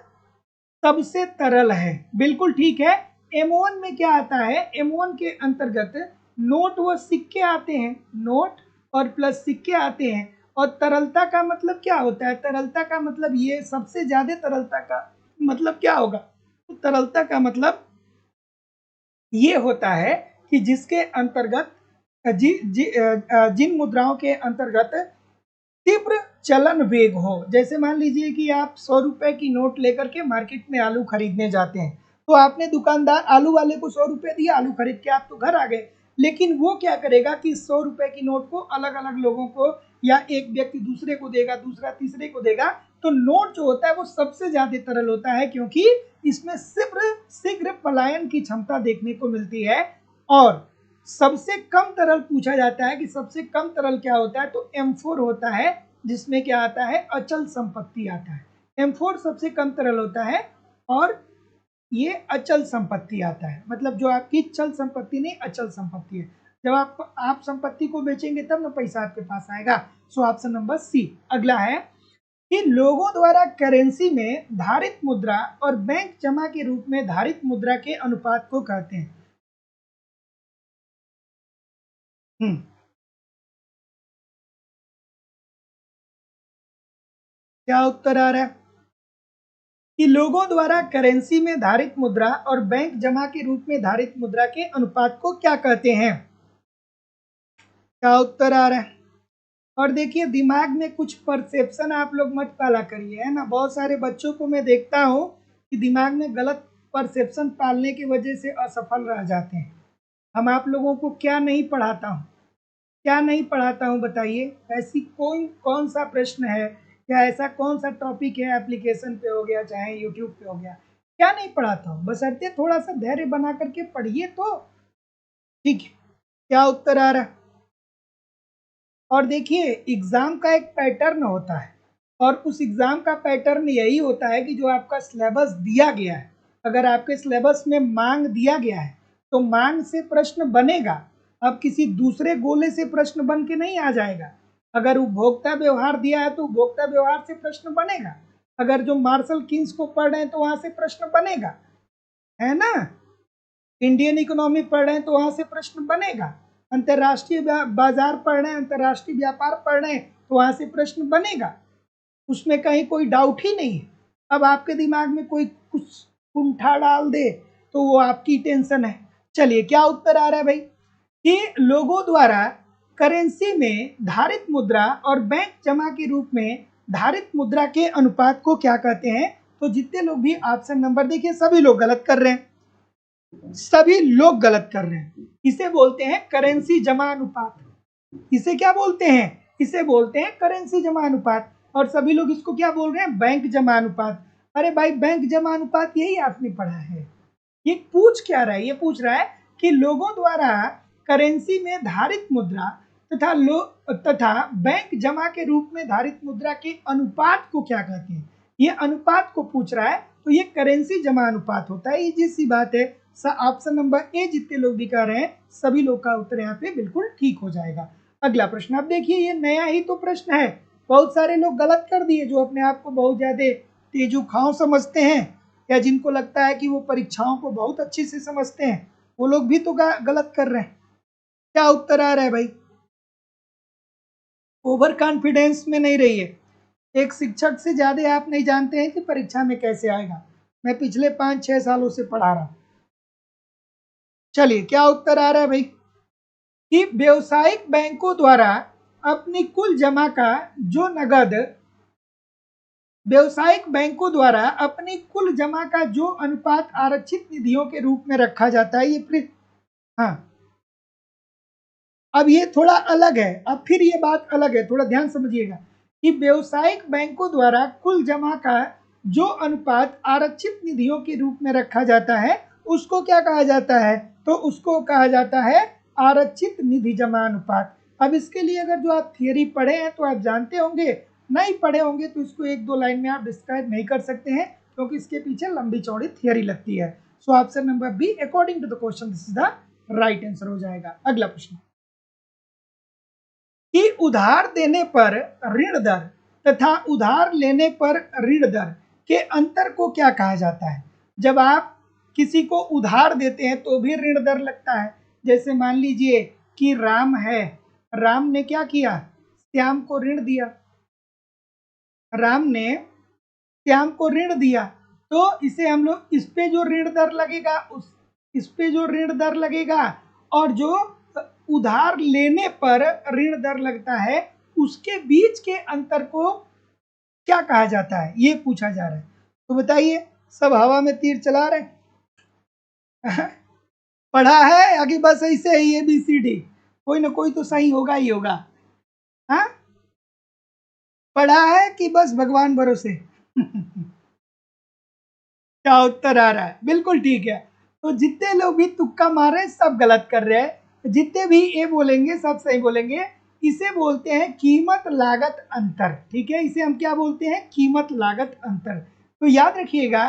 सबसे तरल है, बिल्कुल ठीक है। M1 में क्या आता है? M1 के अंतर्गत नोट व सिक्के आते हैं, नोट और प्लस सिक्के आते हैं। और तरलता का मतलब क्या होता है? तरलता का मतलब ये सबसे ज्यादा तरलता का मतलब क्या होगा? तो तरलता का मतलब ये होता है कि जिसके अंतर्गत जिन मुद्राओं के अंतर्गत तीव्र चलन वेग हो। जैसे मान लीजिए कि आप 100 रुपए की नोट लेकर के मार्केट में आलू खरीदने जाते हैं, तो आपने दुकानदार आलू वाले को 100 रुपए दिया, आलू खरीद के आप तो घर आ गए, लेकिन वो क्या करेगा कि 100 रुपए की नोट को अलग अलग लोगों को या एक व्यक्ति दूसरे को देगा, दूसरा तीसरे को देगा। तो नोट जो होता है वो सबसे ज्यादा तरल होता है, क्योंकि इसमें शीघ्र शीघ्र पलायन की क्षमता देखने को मिलती है। और सबसे कम तरल पूछा जाता है कि सबसे कम तरल क्या होता है, तो M4 होता है, जिसमें क्या आता है? अचल संपत्ति आता है। M4 सबसे कम तरल होता है और ये अचल संपत्ति आता है, मतलब जो आपकी चल संपत्ति नहीं, अचल संपत्ति है। जब आप संपत्ति को बेचेंगे तब ना पैसा आपके पास आएगा। So option number C. अगला है कि लोगों द्वारा करेंसी में धारित मुद्रा और बैंक जमा के रूप में धारित मुद्रा के अनुपात को कहते हैं। क्या उत्तर आ रहा है? कि लोगों द्वारा करेंसी में धारित मुद्रा और बैंक जमा के रूप में धारित मुद्रा के अनुपात को क्या कहते हैं? क्या उत्तर आ रहा है? और देखिए दिमाग में कुछ परसेप्शन आप लोग मत पाला करिए, है ना। बहुत सारे बच्चों को मैं देखता हूँ कि दिमाग में गलत परसेप्शन पालने की वजह से असफल रह जाते हैं। हम आप लोगों को क्या नहीं पढ़ाता हूँ, क्या नहीं पढ़ाता हूँ बताइए? ऐसी कौन सा प्रश्न है या ऐसा कौन सा टॉपिक है, एप्लीकेशन पे हो गया चाहे यूट्यूब पे हो गया, क्या नहीं पढ़ाता हूँ? बशर्ते थोड़ा सा धैर्य बना करके पढ़िए तो ठीक है। क्या उत्तर आ रहा है? और देखिए एग्जाम का एक पैटर्न होता है, और उस एग्जाम का पैटर्न यही होता है कि जो आपका सिलेबस दिया गया है, अगर आपके सिलेबस में मांग दिया गया है तो मांग से प्रश्न बनेगा। अब किसी दूसरे गोले से प्रश्न बन के नहीं आ जाएगा। अगर उपभोक्ता व्यवहार दिया है तो उपभोक्ता व्यवहार से प्रश्न बनेगा। अगर जो मार्शल किन्स को पढ़ रहे हैं तो वहां से प्रश्न बनेगा, है ना। इंडियन इकोनॉमी पढ़ रहे हैं तो वहां से प्रश्न बनेगा। अंतर्राष्ट्रीय बाजार पढ़ रहे हैं, अंतर्राष्ट्रीय व्यापार पढ़ रहे हैं तो वहां से प्रश्न बनेगा, उसमें कहीं कोई डाउट ही नहीं है। अब आपके दिमाग में कोई कुछ कुंठा डाल दे तो वो आपकी टेंशन है। चलिए क्या उत्तर आ रहा है भाई? कि लोगों द्वारा करेंसी में धारित मुद्रा और बैंक जमा के रूप में धारित मुद्रा के अनुपात को क्या कहते हैं? तो जितने लोग भी ऑप्शन नंबर, देखिए सभी लोग गलत कर रहे हैं, सभी लोग गलत कर रहे हैं। इसे बोलते हैं करेंसी जमा अनुपात। इसे क्या बोलते हैं? इसे बोलते हैं करेंसी जमा अनुपात। और सभी लोग इसको क्या बोल रहे हैं, बैंक जमा अनुपात। अरे भाई बैंक जमा अनुपात यही आपने पढ़ा है। ये पूछ क्या रहा है, ये पूछ रहा है कि लोगों द्वारा करेंसी में धारित मुद्रा तथा बैंक जमा के रूप में धारित मुद्रा के अनुपात को क्या कहते हैं। ये अनुपात को पूछ रहा है, तो ये करेंसी जमा अनुपात होता है। इजी सी बात है। ऑप्शन नंबर ए जितने लोग भी कह रहे हैं सभी लोग का उत्तर यहाँ पे बिल्कुल ठीक हो जाएगा। अगला प्रश्न अब देखिए, ये नया ही तो प्रश्न है, बहुत सारे लोग गलत कर दिए जो अपने आप को बहुत ज्यादा तेजूखाओ समझते हैं या जिनको लगता है कि वो परीक्षाओं को बहुत अच्छे से समझते हैं, वो लोग भी तो गलत कर रहे हैं। क्या उत्तर आ रहा है भाई, ओवर कॉन्फिडेंस में नहीं रहिए। एक शिक्षक से ज्यादा आप नहीं जानते हैं कि परीक्षा में कैसे आएगा। मैं पिछले 5-6 सालों से पढ़ा रहा हूं। चलिए क्या उत्तर आ रहा है भाई, कि व्यावसायिक बैंकों द्वारा अपनी कुल जमा का जो नगद व्यावसायिक बैंकों द्वारा अपनी कुल जमा का जो अनुपात आरक्षित निधियों के रूप में रखा जाता है, ये हाँ अब ये थोड़ा अलग है, अब फिर ये बात अलग है, थोड़ा ध्यान समझिएगा कि व्यावसायिक बैंकों द्वारा कुल जमा का जो अनुपात आरक्षित निधियों के रूप में रखा जाता है उसको क्या कहा जाता है, तो उसको कहा जाता है आरक्षित निधि जमा अनुपात। अब इसके लिए अगर जो आप थियरी पढ़े हैं तो आप जानते होंगे, नहीं पढ़े होंगे तो इसको 1-2 लाइन में आप डिस्क्राइब नहीं कर सकते हैं क्योंकि इसके पीछे लंबी चौड़ी थियरी लगती है। So option number B according to the question this is the right answer हो जाएगा। अगला प्रश्न, कि उधार देने पर ऋण दर तथा उधार लेने पर ऋण दर के अंतर को क्या कहा जाता है। जब आप किसी को उधार देते हैं तो भी ऋण दर लगता है। जैसे मान लीजिए कि राम है, राम ने क्या किया, श्याम को ऋण दिया, राम ने श्याम को ऋण दिया, तो इसे हम लोग इस पे जो ऋण दर लगेगा इस पे जो ऋण दर लगेगा और जो उधार लेने पर ऋण दर लगता है उसके बीच के अंतर को क्या कहा जाता है, ये पूछा जा रहा है। तो बताइए, सब हवा में तीर चला रहे हैं पढ़ा है या कि बस ऐसे ही ABCD, कोई ना कोई तो सही होगा ही होगा। हाँ पढ़ा है कि बस भगवान भरोसे क्या उत्तर आ रहा है, बिल्कुल ठीक है। तो जितने लोग भी तुक्का मार रहे हैं सब गलत कर रहे हैं, जितने भी ए बोलेंगे सब सही बोलेंगे। इसे बोलते हैं कीमत लागत अंतर, ठीक है, इसे हम क्या बोलते हैं, कीमत लागत अंतर। तो याद रखिएगा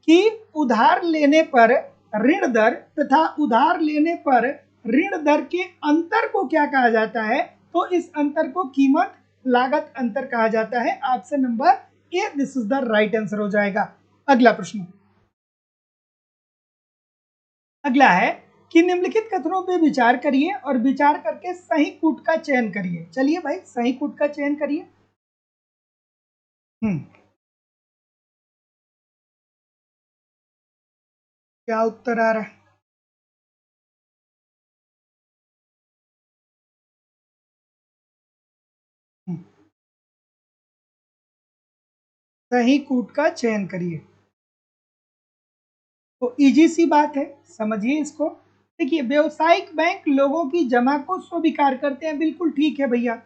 कि उधार लेने पर ऋण दर तथा उधार लेने पर ऋण दर के अंतर को क्या कहा जाता है, तो इस अंतर को कीमत लागत अंतर कहा जाता है। Option number A this is the right answer हो जाएगा। अगला प्रश्न, अगला है कि निम्नलिखित कथनों पे विचार करिए और विचार करके सही कूट का चयन करिए। चलिए भाई सही कूट का चयन करिए। क्या उत्तर आ रहा है, सही कूट का चयन करिए। तो इजी सी बात है, समझिए इसको। देखिए व्यावसायिक बैंक लोगों की जमा को स्वीकार करते हैं, बिल्कुल ठीक है भैया।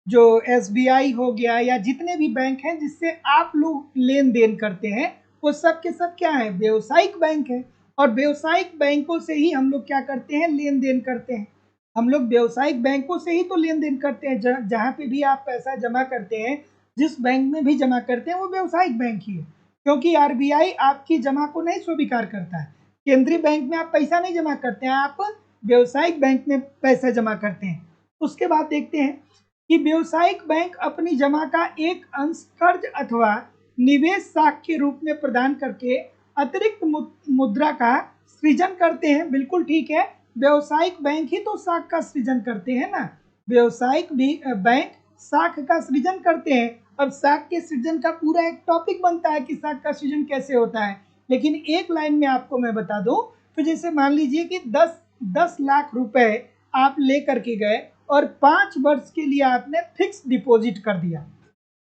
जो SBI हो गया या जितने भी बैंक हैं जिससे आप लोग लेन देन करते हैं वो सब के सब क्या है, व्यावसायिक बैंक है। और व्यावसायिक बैंकों से ही हम लोग क्या करते हैं, लेन देन करते हैं। हम लोग व्यावसायिक बैंकों से ही तो लेन देन करते हैं। जहाँ पे भी आप पैसा जमा करते हैं, जिस बैंक में भी जमा करते हैं वो व्यावसायिक बैंक ही है, क्योंकि RBI आपकी जमा को नहीं स्वीकार करता है। केंद्रीय बैंक में आप पैसा नहीं जमा करते हैं, आप व्यावसायिक बैंक में पैसा जमा करते हैं। उसके बाद देखते हैं कि व्यावसायिक बैंक अपनी जमा का एक अंश कर्ज अथवा निवेश साख के रूप में प्रदान करके अतिरिक्त मुद्रा का सृजन करते हैं, बिल्कुल ठीक है। व्यावसायिक बैंक ही तो साख का सृजन करते हैं ना, व्यावसायिक भी बैंक साख का सृजन करते हैं। अब साख के सृजन का पूरा एक टॉपिक बनता है कि साख का सृजन कैसे होता है, लेकिन एक लाइन में आपको मैं बता दूं, तो जैसे मान लीजिए कि 10 लाख रुपए आप ले करके गए और 5 वर्ष के लिए आपने फिक्स डिपॉजिट कर दिया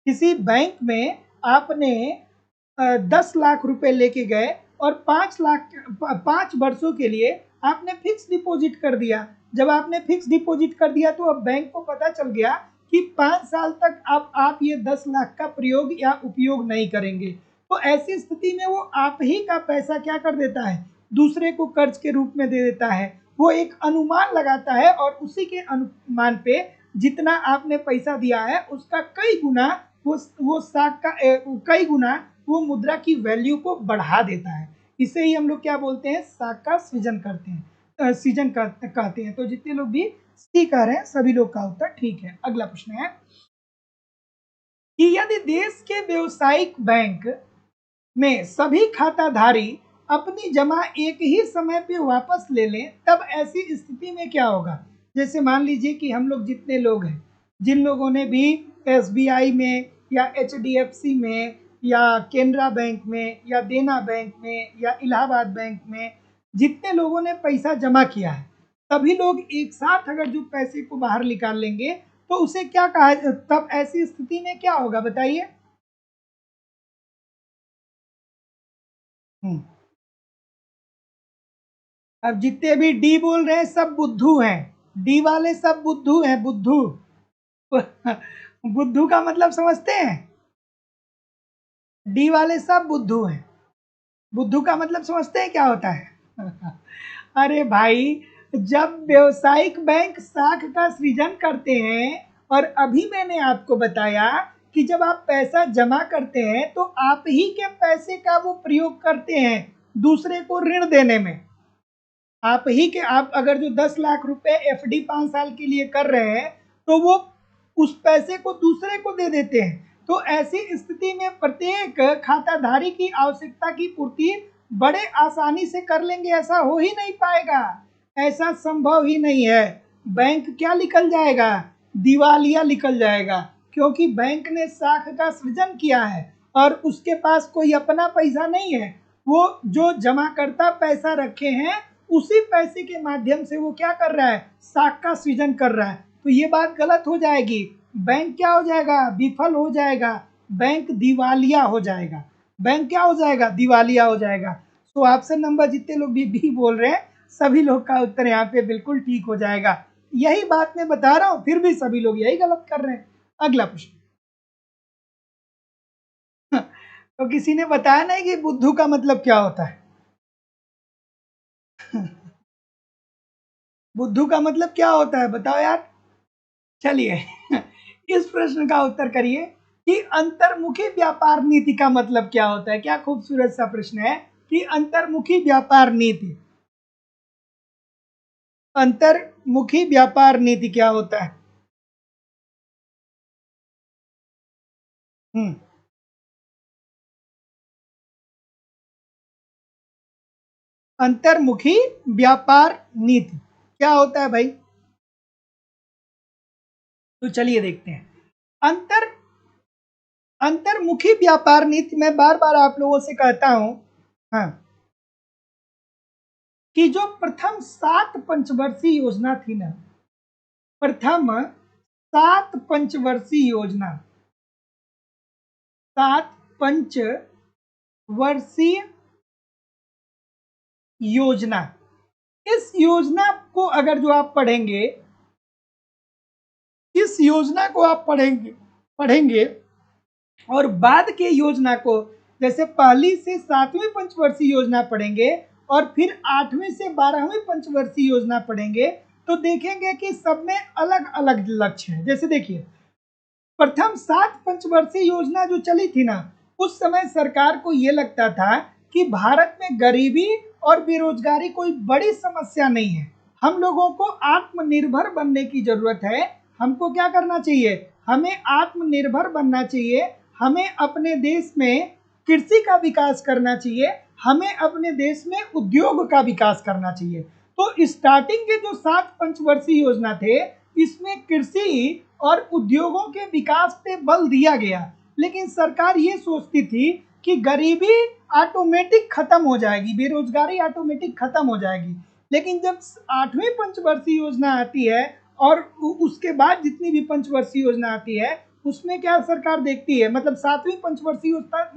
किसी बैंक में। आपने 10 लाख रुपए लेके गए और 5 वर्षों के लिए आपने फिक्स डिपॉजिट कर दिया। जब आपने फिक्स डिपॉजिट कर दिया तो अब बैंक को पता चल गया कि 5 साल तक आप ये 10 लाख का प्रयोग या उपयोग नहीं करेंगे। तो ऐसी स्थिति में वो आप ही का पैसा क्या कर देता है, दूसरे को कर्ज के रूप में दे देता है। वो एक अनुमान लगाता है और उसी के अनुमान पे जितना आपने पैसा दिया है उसका कई गुना वो साख का कई गुना वो मुद्रा की वैल्यू को बढ़ा देता है। इसे ही हम लोग क्या बोलते हैं, साख का सृजन करते हैं, सृजन कहते हैं। तो जितने लोग भी सी कह रहे हैं सभी लोग का उत्तर ठीक है। अगला प्रश्न है कि यदि देश के व्यावसायिक बैंक में सभी खाताधारी अपनी जमा एक ही समय पे वापस ले लें तब ऐसी स्थिति में क्या होगा। जैसे मान लीजिए कि हम लोग जितने लोग हैं, जिन लोगों ने भी एसबीआई में या एचडीएफसी में या केनरा बैंक में या देना बैंक में या इलाहाबाद बैंक में जितने लोगों ने पैसा जमा किया है, सभी लोग एक साथ अगर जो पैसे को बाहर निकाल लेंगे तो उसे क्या कहा, तब ऐसी स्थिति में क्या होगा बताइए। अब जितने भी डी बोल रहे हैं सब बुद्धू हैं, डी वाले सब बुद्धू हैं, बुद्धू। बुद्धू का मतलब समझते हैं, डी वाले सब बुद्धू हैं। बुद्धू का मतलब समझते हैं क्या होता है। अरे भाई, जब व्यावसायिक बैंक साख का सृजन करते हैं, और अभी मैंने आपको बताया कि जब आप पैसा जमा करते हैं तो आप ही के पैसे का वो प्रयोग करते हैं दूसरे को ऋण देने में। आप ही के, आप अगर जो 10 लाख रुपए एफडी 5 साल के लिए कर रहे हैं तो वो उस पैसे को दूसरे को दे देते हैं। तो ऐसी स्थिति में प्रत्येक खाताधारी की आवश्यकता की पूर्ति बड़े आसानी से कर लेंगे, ऐसा हो ही नहीं पाएगा, ऐसा संभव ही नहीं है। बैंक क्या निकल जाएगा, दिवालिया निकल जाएगा, क्योंकि बैंक ने साख का सृजन किया है और उसके पास कोई अपना पैसा नहीं है। वो जो जमाकर्ता पैसा रखे हैं उसी पैसे के माध्यम से वो क्या कर रहा है, साख का सृजन कर रहा है। तो ये बात गलत हो जाएगी, बैंक क्या हो जाएगा, विफल हो जाएगा, बैंक दिवालिया हो जाएगा। बैंक क्या हो जाएगा, दिवालिया हो जाएगा। तो ऑप्शन नंबर जितने लोग भी बोल रहे हैं सभी लोग का उत्तर यहाँ पे बिल्कुल ठीक हो जाएगा। यही बात मैं बता रहा हूँ, फिर भी सभी लोग यही गलत कर रहे हैं। अगला प्रश्न। तो किसी ने बताया नहीं कि बुद्धू का मतलब क्या होता है। बुद्धू का मतलब क्या होता है बताओ यार। चलिए, इस प्रश्न का उत्तर करिए कि अंतर्मुखी व्यापार नीति का मतलब क्या होता है। क्या खूबसूरत सा प्रश्न है कि अंतर्मुखी व्यापार नीति, अंतर्मुखी व्यापार नीति क्या होता है। अंतर्मुखी व्यापार नीति क्या होता है भाई। तो चलिए देखते हैं। अंतर्मुखी व्यापार नीति मैं बार बार आप लोगों से कहता हूं, हाँ, कि जो प्रथम 7 पंचवर्षीय योजना थी ना, प्रथम 7 पंचवर्षीय योजना, 7 पंचवर्षीय योजना, इस योजना को अगर जो आप पढ़ेंगे, इस योजना को आप पढ़ेंगे और बाद के योजना को, जैसे पहली से 7वीं पंचवर्षीय योजना पढ़ेंगे और फिर 8वीं से 12वीं पंचवर्षीय योजना पढ़ेंगे, तो देखेंगे कि सब में अलग अलग लक्ष्य है। जैसे देखिए, प्रथम 7 पंचवर्षीय योजना जो चली थी ना, उस समय सरकार को ये लगता था कि भारत में गरीबी और बेरोजगारी कोई बड़ी समस्या नहीं है, हम लोगों को आत्मनिर्भर बनने की जरूरत है। हमको क्या करना चाहिए, हमें आत्मनिर्भर बनना चाहिए, हमें अपने देश में कृषि का विकास करना चाहिए, हमें अपने देश में उद्योग का विकास करना चाहिए। तो स्टार्टिंग के जो 7 पंचवर्षीय योजना थे, इसमें कृषि और उद्योगों के विकास पे बल दिया गया, लेकिन सरकार ये सोचती थी कि गरीबी ऑटोमेटिक खत्म हो जाएगी, बेरोजगारी ऑटोमेटिक खत्म हो जाएगी। लेकिन जब 8वीं पंचवर्षीय योजना आती है और उसके बाद जितनी भी पंचवर्षीय योजना आती है, उसमें क्या सरकार देखती है, मतलब 7वीं पंचवर्षीय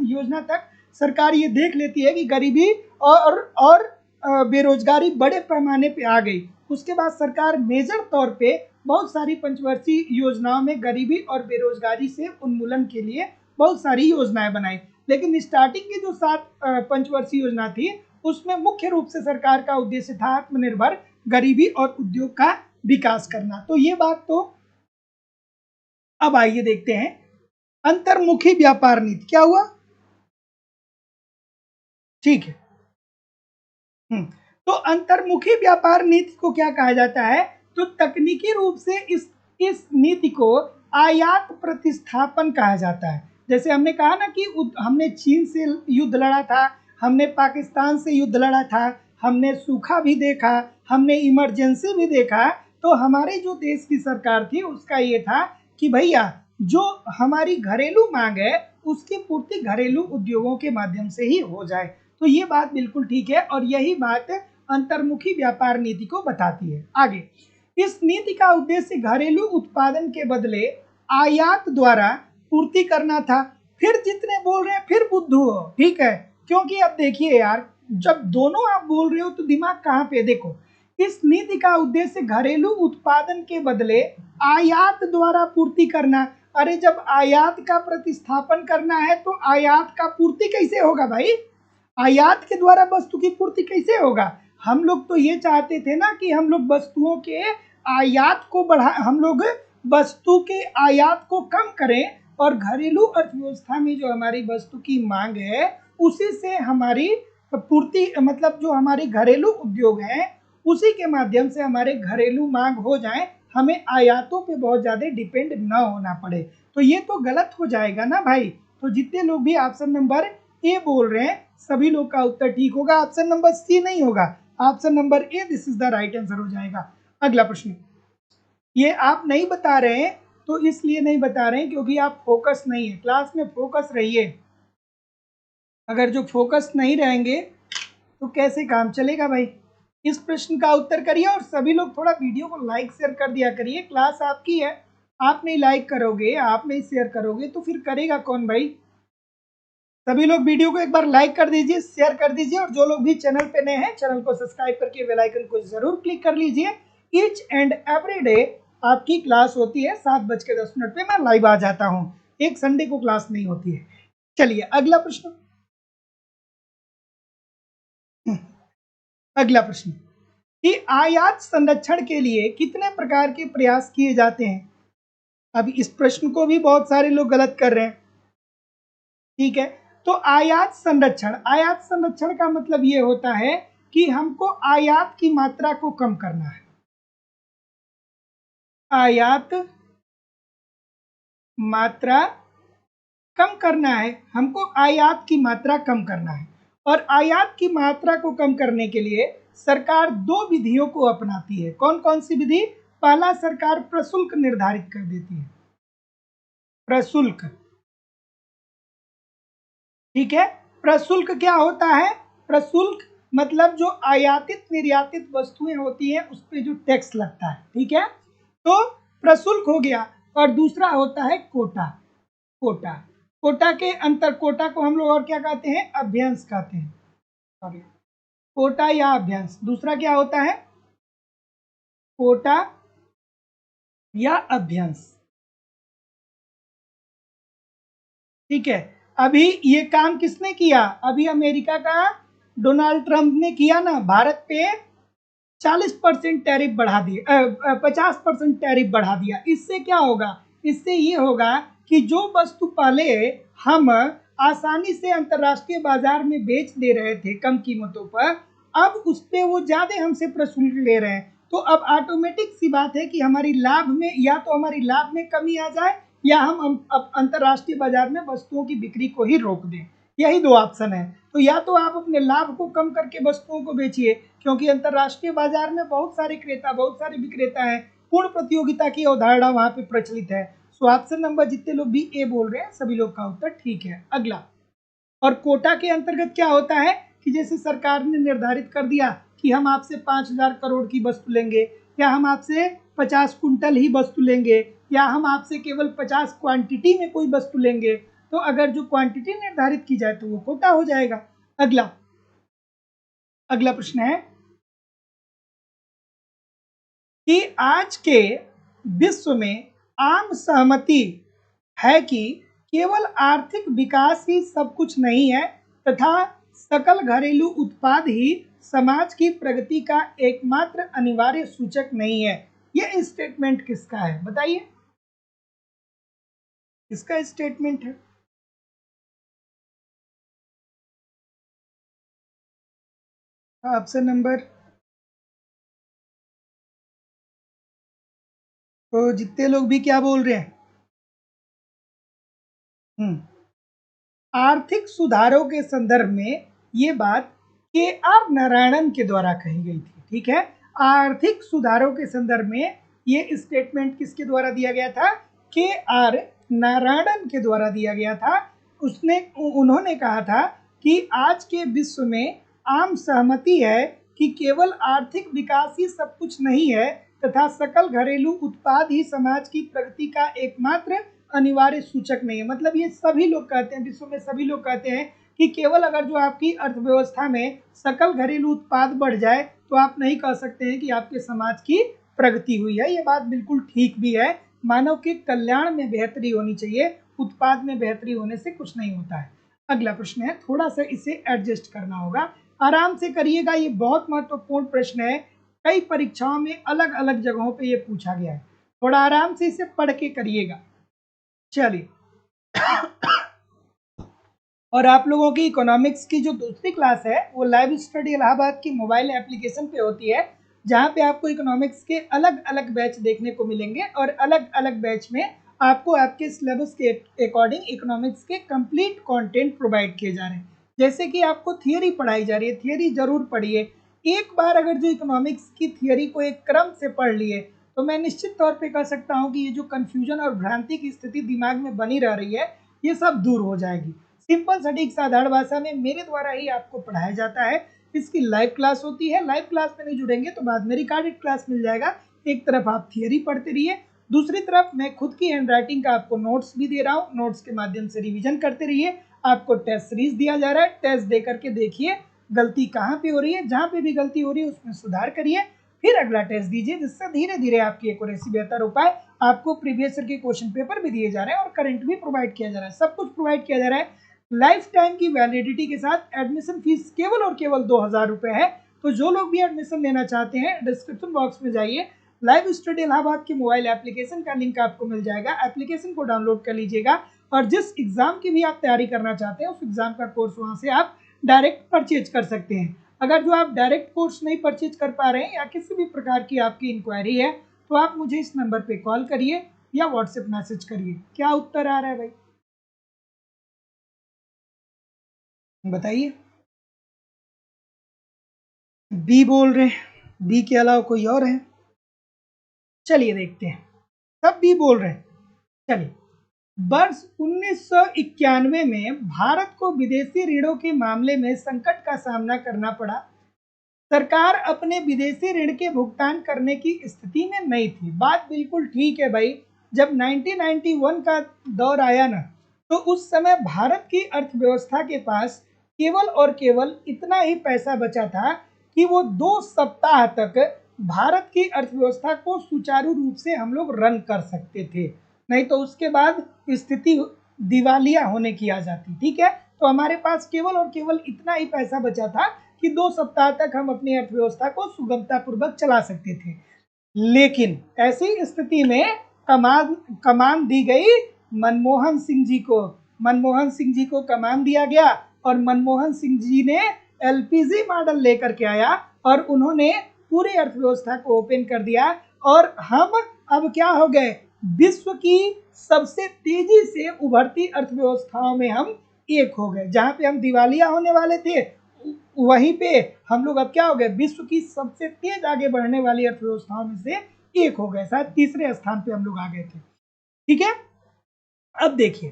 योजना तक सरकार ये देख लेती है कि गरीबी और बेरोजगारी बड़े पैमाने पे आ गई। उसके बाद सरकार मेजर तौर पे बहुत सारी पंचवर्षीय योजनाओं में गरीबी और बेरोजगारी से उन्मूलन के लिए बहुत सारी योजनाएं बनाई, लेकिन स्टार्टिंग की जो 7 पंचवर्षीय योजना थी उसमें मुख्य रूप से सरकार का उद्देश्य था आत्मनिर्भर, गरीबी और उद्योग का विकास करना। तो ये बात तो अब आइए देखते हैं अंतर्मुखी व्यापार नीति क्या हुआ। ठीक है। तो अंतर्मुखी व्यापार नीति को क्या कहा जाता है, तो तकनीकी रूप से इस नीति को आयात प्रतिस्थापन कहा जाता है। जैसे हमने कहा ना कि हमने चीन से युद्ध लड़ा था, हमने पाकिस्तान से युद्ध लड़ा था, हमने सूखा भी देखा, हमने इमरजेंसी भी देखा। तो हमारे जो देश की सरकार थी उसका ये था कि भैया जो हमारी घरेलू मांग है उसकी पूर्ति घरेलू उद्योगों के माध्यम से ही हो जाए। तो ये बात बिल्कुल ठीक है और यही बात अंतर्मुखी व्यापार नीति को बताती है। आगे, इस नीति का उद्देश्य घरेलू उत्पादन के बदले आयात द्वारा पूर्ति करना था। फिर जितने बोल रहे हैं फिर बुद्धू हो, ठीक है, क्योंकि अब देखिए यार, जब दोनों आप बोल रहे हो तो दिमाग कहाँ पे। देखो, इस नीति का उद्देश्य घरेलू उत्पादन के बदले आयात द्वारा पूर्ति करना। अरे जब आयात का प्रतिस्थापन करना है तो आयात का पूर्ति कैसे होगा भाई, आयात के द्वारा वस्तु की पूर्ति कैसे होगा। हम लोग तो ये चाहते थे ना कि हम लोग वस्तुओं के आयात को बढ़ा, हम लोग वस्तु के आयात को कम करें और घरेलू अर्थव्यवस्था में जो हमारी वस्तु की मांग है उसी से हमारी पूर्ति, मतलब जो हमारी घरेलू उद्योग हैं उसी के माध्यम से हमारे घरेलू मांग हो जाए, हमें आयातों पे बहुत ज़्यादा डिपेंड ना होना पड़े। तो ये तो गलत हो जाएगा ना भाई। तो जितने लोग भी ऑप्शन नंबर ए बोल रहे हैं सभी लोग का उत्तर ठीक होगा, ऑप्शन नंबर सी नहीं होगा, option number A this is the right answer हो जाएगा। अगला प्रश्न, ये आप नहीं बता रहे हैं तो इसलिए नहीं बता रहे हैं क्योंकि आप फोकस नहीं है, क्लास में फोकस रहिए। अगर जो फोकस नहीं रहेंगे तो कैसे काम चलेगा भाई। इस प्रश्न का उत्तर करिए और सभी लोग थोड़ा वीडियो को लाइक शेयर कर दिया करिए, क्लास आपकी है, आप नहीं लाइक करोगे, आप नहीं शेयर करोगे तो फिर करेगा कौन भाई। सभी लोग वीडियो को एक बार लाइक कर दीजिए, शेयर कर दीजिए और जो लोग भी चैनल पे नए हैं चैनल को सब्सक्राइब करके बेल आइकन को जरूर क्लिक कर लीजिए। ईच एंड एवरी डे आपकी क्लास होती है 7:10 पे, मैं लाइव आ जाता हूँ, एक संडे को क्लास नहीं होती है। चलिए अगला प्रश्न, अगला प्रश्न कि आयात संरक्षण के लिए कितने प्रकार के प्रयास किए जाते हैं। अब इस प्रश्न को भी बहुत सारे लोग गलत कर रहे हैं, ठीक है। तो आयात संरक्षण का मतलब ये होता है कि हमको आयात की मात्रा को कम करना है, आयात मात्रा कम करना है, हमको आयात की मात्रा कम करना है। और आयात की मात्रा को कम करने के लिए सरकार 2 विधियों को अपनाती है। कौन कौन सी विधि, पहला सरकार प्रशुल्क निर्धारित कर देती है, प्रशुल्क, ठीक है। प्रशुल्क क्या होता है, प्रशुल्क मतलब जो आयातित निर्यातित वस्तुएं होती हैं उस पर जो टैक्स लगता है, ठीक है, तो प्रशुल्क हो गया। और दूसरा होता है कोटा, कोटा, कोटा के अंतर, कोटा को हम लोग और क्या कहते हैं, अभ्यंश कहते हैं, सॉरी, कोटा या अभ्यंश। दूसरा क्या होता है, कोटा या अभ्यंश, ठीक है। अभी ये काम किसने किया, अभी अमेरिका का डोनाल्ड ट्रंप ने किया ना, भारत पे 40% टैरिफ बढ़ा दिए, 50% टैरिफ बढ़ा दिया। इससे क्या होगा, इससे ये होगा कि जो वस्तु पहले हम आसानी से अंतर्राष्ट्रीय बाजार में बेच दे रहे थे कम कीमतों पर, अब उस पर वो ज़्यादा हमसे प्रशुल्क ले रहे हैं। तो अब ऑटोमेटिक सी बात है कि हमारी लाभ में, या तो हमारी लाभ में कमी आ जाए या हम अब अंतर्राष्ट्रीय बाजार में वस्तुओं की बिक्री को ही रोक दें। यही 2 ऑप्शन है। तो या तो आप अपने लाभ को कम करके वस्तुओं को बेचिए, क्योंकि अंतर्राष्ट्रीय बाजार में बहुत सारे क्रेता, बहुत सारे विक्रेता हैं, पूर्ण प्रतियोगिता की अवधारणा वहां पे प्रचलित है। सो ऑप्शन नंबर जितने लोग भी ए बोल रहे हैं सभी लोग का उत्तर ठीक है। अगला, और कोटा के अंतर्गत क्या होता है कि जैसे सरकार ने निर्धारित कर दिया कि हम आपसे 5,000 करोड़ की वस्तु लेंगे, या हम आपसे 50 कुंटल ही वस्तु लेंगे, या हम आपसे केवल 50 क्वांटिटी में कोई वस्तु लेंगे, तो अगर जो क्वांटिटी निर्धारित की जाए तो वो कोटा हो जाएगा। अगला, अगला प्रश्न है कि आज के विश्व में आम सहमति है कि केवल आर्थिक विकास ही सब कुछ नहीं है तथा सकल घरेलू उत्पाद ही समाज की प्रगति का एकमात्र अनिवार्य सूचक नहीं है। यह स्टेटमेंट किसका है बताइए, किसका स्टेटमेंट है? ऑप्शन नंबर, तो जितने लोग भी क्या बोल रहे हैं? आर्थिक सुधारों के संदर्भ में ये बात के आर नारायणन के द्वारा कही गई थी। ठीक है, आर्थिक सुधारों के संदर्भ में ये स्टेटमेंट किसके द्वारा दिया गया था? के आर नारायणन के द्वारा दिया गया था। उन्होंने कहा था कि आज के विश्व में आम सहमति है कि केवल आर्थिक विकास ही सब कुछ नहीं है तथा सकल घरेलू उत्पाद ही समाज की प्रगति का एकमात्र अनिवार्य सूचक नहीं है। मतलब ये सभी लोग कहते हैं, विश्व में सभी लोग कहते हैं कि केवल अगर जो आपकी अर्थव्यवस्था में सकल घरेलू उत्पाद बढ़ जाए तो आप नहीं कह सकते हैं कि आपके समाज की प्रगति हुई है। ये बात बिल्कुल ठीक भी है। मानव के कल्याण में बेहतरी होनी चाहिए, उत्पाद में बेहतरी होने से कुछ नहीं होता है। अगला प्रश्न है, थोड़ा सा इसे एडजस्ट करना होगा, आराम से करिएगा, ये बहुत महत्वपूर्ण प्रश्न है, कई परीक्षाओं में अलग अलग जगहों पे ये पूछा गया है, थोड़ा आराम से इसे पढ़ के करिएगा। चलिए, और आप लोगों की इकोनॉमिक्स की जो दूसरी क्लास है वो लाइव स्टडी इलाहाबाद की मोबाइल एप्लीकेशन पे होती है, जहाँ पे आपको इकोनॉमिक्स के अलग अलग बैच देखने को मिलेंगे और अलग अलग बैच में आपको आपके सिलेबस के अकॉर्डिंग इकोनॉमिक्स के कंप्लीट कंटेंट प्रोवाइड किए जा रहे हैं। जैसे कि आपको थियोरी पढ़ाई जा रही है, थियोरी जरूर पढ़िए। एक बार अगर जो इकोनॉमिक्स की थियोरी को एक क्रम से पढ़ लिए तो मैं निश्चित तौर पे कह सकता हूँ कि ये जो कन्फ्यूजन और भ्रांति की स्थिति दिमाग में बनी रह रही है ये सब दूर हो जाएगी। सिंपल सटीक साधारण भाषा में मेरे द्वारा ही आपको पढ़ाया जाता है। इसकी लाइव क्लास होती है, लाइव क्लास में नहीं जुड़ेंगे तो बाद में रिकॉर्डेड क्लास मिल जाएगा। एक तरफ आप थियरी पढ़ते रहिए, दूसरी तरफ मैं खुद की हैंड राइटिंग का आपको नोट्स भी दे रहा हूँ, नोट्स के माध्यम से रिवीजन करते रहिए। आपको टेस्ट सीरीज दिया जा रहा है, टेस्ट दे करके देखिए गलती कहाँ पे हो रही है, जहाँ पे भी गलती हो रही है उसमें सुधार करिए, फिर अगला टेस्ट दीजिए, जिससे धीरे धीरे आपकी एक्यूरेसी बेहतर हो पाए। आपको प्रीवियस ईयर के क्वेश्चन पेपर भी दिए जा रहे हैं और करंट भी प्रोवाइड किया जा रहा है, सब कुछ प्रोवाइड किया जा रहा है। लाइफ टाइम की वैलिडिटी के साथ एडमिशन फीस केवल और केवल 2000 रुपए है। तो जो लोग भी एडमिशन लेना चाहते हैं डिस्क्रिप्शन बॉक्स में जाइए, लाइव स्टडी इलाहाबाद की मोबाइल एप्लीकेशन का लिंक आपको मिल जाएगा, एप्लीकेशन को डाउनलोड कर लीजिएगा और जिस एग्जाम की भी आप तैयारी करना चाहते हैं उस एग्जाम का कोर्स वहां से आप डायरेक्ट परचेज कर सकते हैं। अगर जो आप डायरेक्ट कोर्स नहीं परचेज कर पा रहे हैं या किसी भी प्रकार की आपकी इंक्वायरी है तो आप मुझे इस नंबर पे कॉल करिए या व्हाट्सएप मैसेज करिए। क्या उत्तर आ रहा है भाई बताइए? बी बोल रहे हैं, बी के अलावा कोई और है? चलिए देखते हैं, सब बी बोल रहे हैं। चलिए, वर्ष 1991 में भारत को विदेशी ऋणों के मामले में संकट का सामना करना पड़ा। सरकार अपने विदेशी ऋण के भुगतान करने की स्थिति में नहीं थी। बात बिल्कुल ठीक है भाई। जब 1991 का दौर आया ना तो उस समय भारत की अर्थव्यवस्था के पास केवल और केवल इतना ही पैसा बचा था कि वो 2 सप्ताह तक भारत की अर्थव्यवस्था को सुचारू रूप से हम लोग रन कर सकते थे, नहीं तो उसके बाद स्थिति दिवालिया होने की आ जाती। ठीक है, तो हमारे पास केवल और केवल इतना ही पैसा बचा था कि 2 सप्ताह तक हम अपनी अर्थव्यवस्था को सुगमता पूर्वक चला सकते थे। लेकिन ऐसी स्थिति में कमान दी गई मनमोहन सिंह जी को। मनमोहन सिंह जी को कमान दिया गया और मनमोहन सिंह जी ने एलपीजी मॉडल लेकर के आया और उन्होंने पूरी अर्थव्यवस्था को ओपन कर दिया और हम अब क्या हो गए, विश्व की सबसे तेजी से उभरती अर्थव्यवस्थाओं में हम एक हो गए। जहां पे हम दिवालिया होने वाले थे वहीं पे हम लोग अब क्या हो गए, विश्व की सबसे तेज आगे बढ़ने वाली अर्थव्यवस्थाओं में से एक हो गए, शायद तीसरे स्थान पे हम लोग आ गए थे। ठीक है, अब देखिए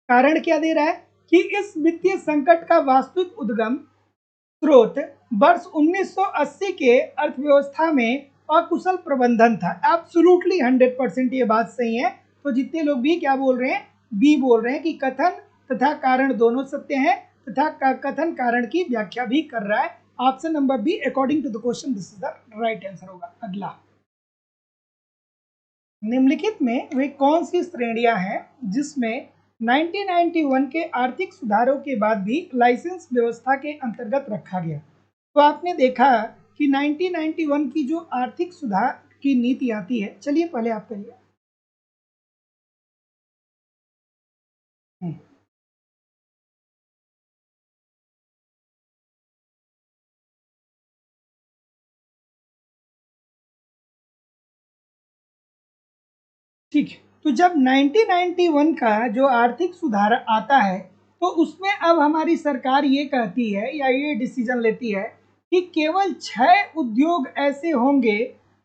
कारण क्या दे रहा है कि इस वित्तीय संकट का वास्तविक उद्गम स्रोत वर्ष 1980 के अर्थव्यवस्था में अकुशल प्रबंधन था। एब्सोल्युटली 100% ये बात सही है। तो जितने लोग भी क्या बोल रहे हैं, बी बोल रहे हैं कि कथन तथा कारण दोनों सत्य हैं तथा कथन कारण की व्याख्या भी कर रहा है। Option number B according to the question this is the right answer होगा। अगला निम्नलिखित में वे कौन सी श्रेणियां हैं जिसमें 1991 के आर्थिक सुधारों के बाद भी लाइसेंस व्यवस्था के अंतर्गत रखा गया? तो आपने देखा कि 1991 की जो आर्थिक सुधार की नीति आती है, चलिए पहले आप करिए। हम्म, ठीक है। तो जब 1991 का जो आर्थिक सुधार आता है, तो उसमें अब हमारी सरकार ये कहती है या ये डिसीजन लेती है कि केवल 6 उद्योग ऐसे होंगे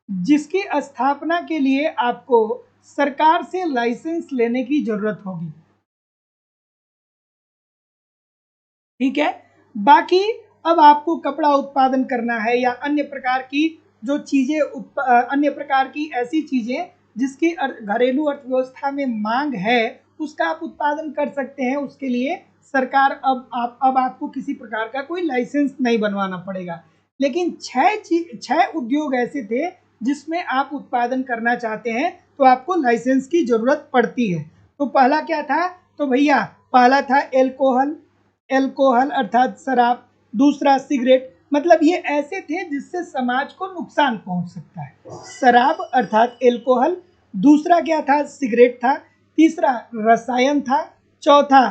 जिसकी स्थापना के लिए आपको सरकार से लाइसेंस लेने की जरूरत होगी। ठीक है। बाकी अब आपको कपड़ा उत्पादन करना है या अन्य प्रकार की जो चीजें अन्य प्रकार की ऐसी चीजें जिसकी घरेलू अर्थव्यवस्था में मांग है, उसका आप उत्पादन कर सकते हैं। उसके लिए सरकार अब आपको किसी प्रकार का कोई लाइसेंस नहीं बनवाना पड़ेगा। लेकिन 6 उद्योग ऐसे थे जिसमें आप उत्पादन करना चाहते हैं तो आपको लाइसेंस की जरूरत पड़ती है। तो पहला क्या था? तो भैया पहला था एल्कोहल, एल्कोहल अर्थात शराब। दूसरा सिगरेट, मतलब ये ऐसे थे जिससे समाज को नुकसान पहुंच सकता है। शराब अर्थात एल्कोहल। दूसरा क्या था? सिगरेट था। तीसरा रसायन था। चौथा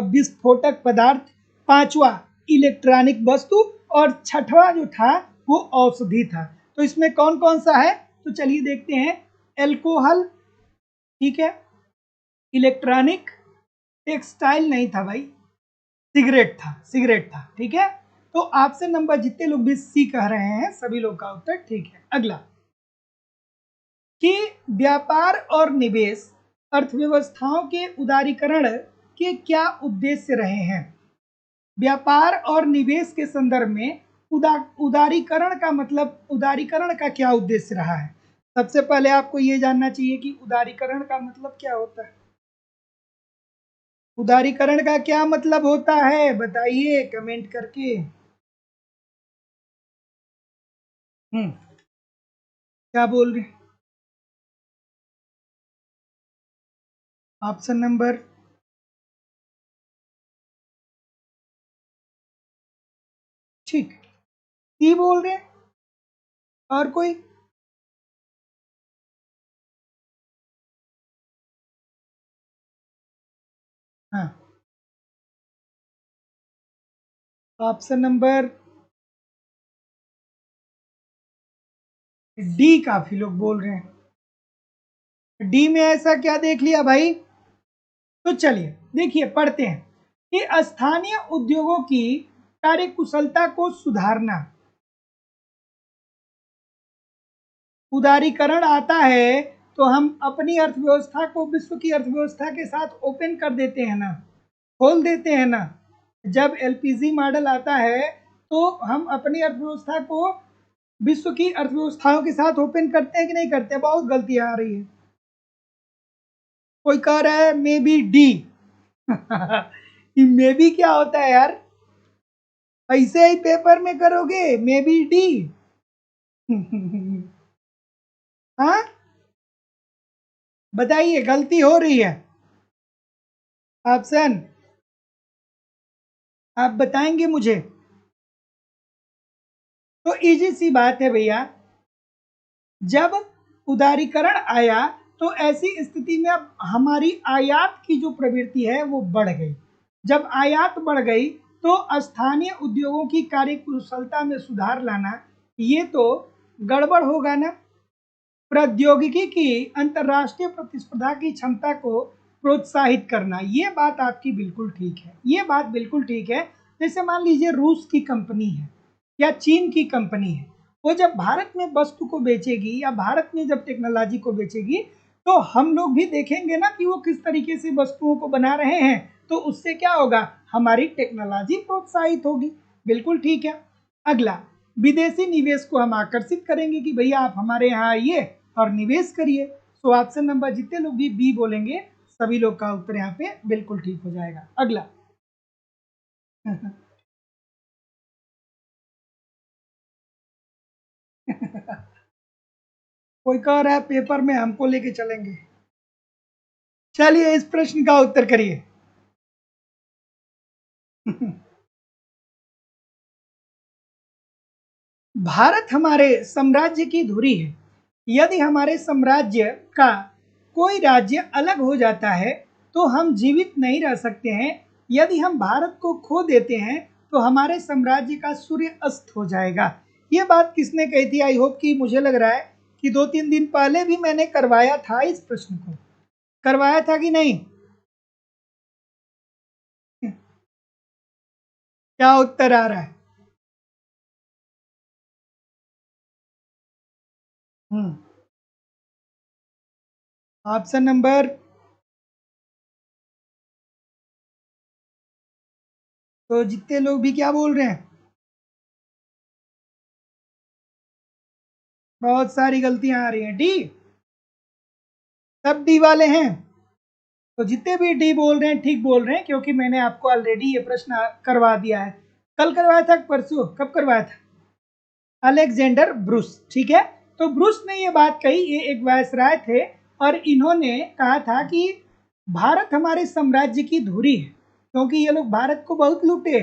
विस्फोटक पदार्थ। पांचवा इलेक्ट्रॉनिक वस्तु। और छठवां जो था वो औषधि था। तो इसमें कौन कौन सा है? तो चलिए देखते हैं। एल्कोहल, ठीक है। इलेक्ट्रॉनिक, टेक्सटाइल नहीं था भाई, सिगरेट था, सिगरेट था। ठीक है। तो आपसे नंबर जितने लोग भी सी कह रहे हैं सभी लोग का उत्तर ठीक है। अगला कि व्यापार और निवेश अर्थव्यवस्थाओं के उदारीकरण के क्या उद्देश्य रहे हैं? व्यापार और निवेश के संदर्भ में उदारीकरण का मतलब, उदारीकरण का क्या उद्देश्य रहा है? सबसे पहले आपको ये जानना चाहिए कि उदारीकरण का मतलब क्या होता है। उदारीकरण का क्या मतलब होता है, बताइए कमेंट करके। क्या बोल रहे? ऑप्शन नंबर, ठीक, सी बोल रहे हैं। और कोई? हाँ, ऑप्शन नंबर डी काफी लोग बोल रहे हैं। डी में ऐसा क्या देख लिया भाई? तो चलिए देखिए पढ़ते हैं कि स्थानीय उद्योगों की कार्यकुशलता को सुधारना। उदारीकरण आता है तो हम अपनी अर्थव्यवस्था को विश्व की अर्थव्यवस्था के साथ ओपन कर देते हैं ना, खोल देते हैं ना। जब एलपीजी मॉडल आता है तो हम अपनी अर्थव्यवस्था को विश्व की अर्थव्यवस्थाओं के साथ ओपन करते हैं कि नहीं करते? बहुत गलतियां आ रही है। कोई कह रहा है may be D. May be क्या होता है यार? ऐसे ही पेपर में करोगे मे बी डी? हाँ, बताइए गलती हो रही है। ऑप्शन आप बताएंगे मुझे? तो इजी सी बात है भैया। जब उदारीकरण आया तो ऐसी स्थिति में अब हमारी आयात की जो प्रवृत्ति है वो बढ़ गई। जब आयात बढ़ गई तो स्थानीय उद्योगों की कार्यकुशलता में सुधार लाना, ये तो गड़बड़ होगा ना। प्रौद्योगिकी की अंतर्राष्ट्रीय प्रतिस्पर्धा की क्षमता को प्रोत्साहित करना, ये बात आपकी बिल्कुल ठीक है, ये बात बिल्कुल ठीक है। जैसे मान लीजिए रूस की कंपनी है या चीन की कंपनी है, वो जब भारत में वस्तु को बेचेगी या भारत में जब टेक्नोलॉजी को बेचेगी, तो हम लोग भी देखेंगे ना कि वो किस तरीके से वस्तुओं को बना रहे हैं। तो उससे क्या होगा? हमारी टेक्नोलॉजी प्रोत्साहित होगी। बिल्कुल ठीक है। अगला, विदेशी निवेश को हम आकर्षित करेंगे कि भैया आप हमारे यहाँ आइए और निवेश करिए। तो ऑप्शन नंबर जितने लोग भी बी बोलेंगे सभी लोग का उत्तर यहाँ पे बिल्कुल ठीक हो जाएगा। अगला। कोई कह रहा है पेपर में हमको लेके चलेंगे। चलिए इस प्रश्न का उत्तर करिए। भारत हमारे साम्राज्य की धुरी है। यदि हमारे साम्राज्य का कोई राज्य अलग हो जाता है तो हम जीवित नहीं रह सकते हैं। यदि हम भारत को खो देते हैं तो हमारे साम्राज्य का सूर्य अस्त हो जाएगा। ये बात किसने कही थी? आई होप कि मुझे लग रहा है कि 2-3 दिन पहले भी मैंने करवाया था इस प्रश्न को। करवाया था कि नहीं? क्या उत्तर आ रहा है? ऑप्शन नंबर, तो जितने लोग भी क्या बोल रहे हैं? बहुत सारी गलतियां आ रही हैं। डी, सब डी वाले हैं। तो जितने भी डी बोल रहे हैं ठीक बोल रहे हैं, क्योंकि मैंने आपको ऑलरेडी ये प्रश्न करवा दिया है। कल करवाया था, परसों, कब करवाया था? अलेक्जेंडर ब्रूस, ठीक है। तो ब्रूस ने ये बात कही, ये एक वायसराय थे और इन्होंने कहा था कि भारत हमारे साम्राज्य की धुरी है, क्योंकि ये लोग भारत को बहुत लूटे।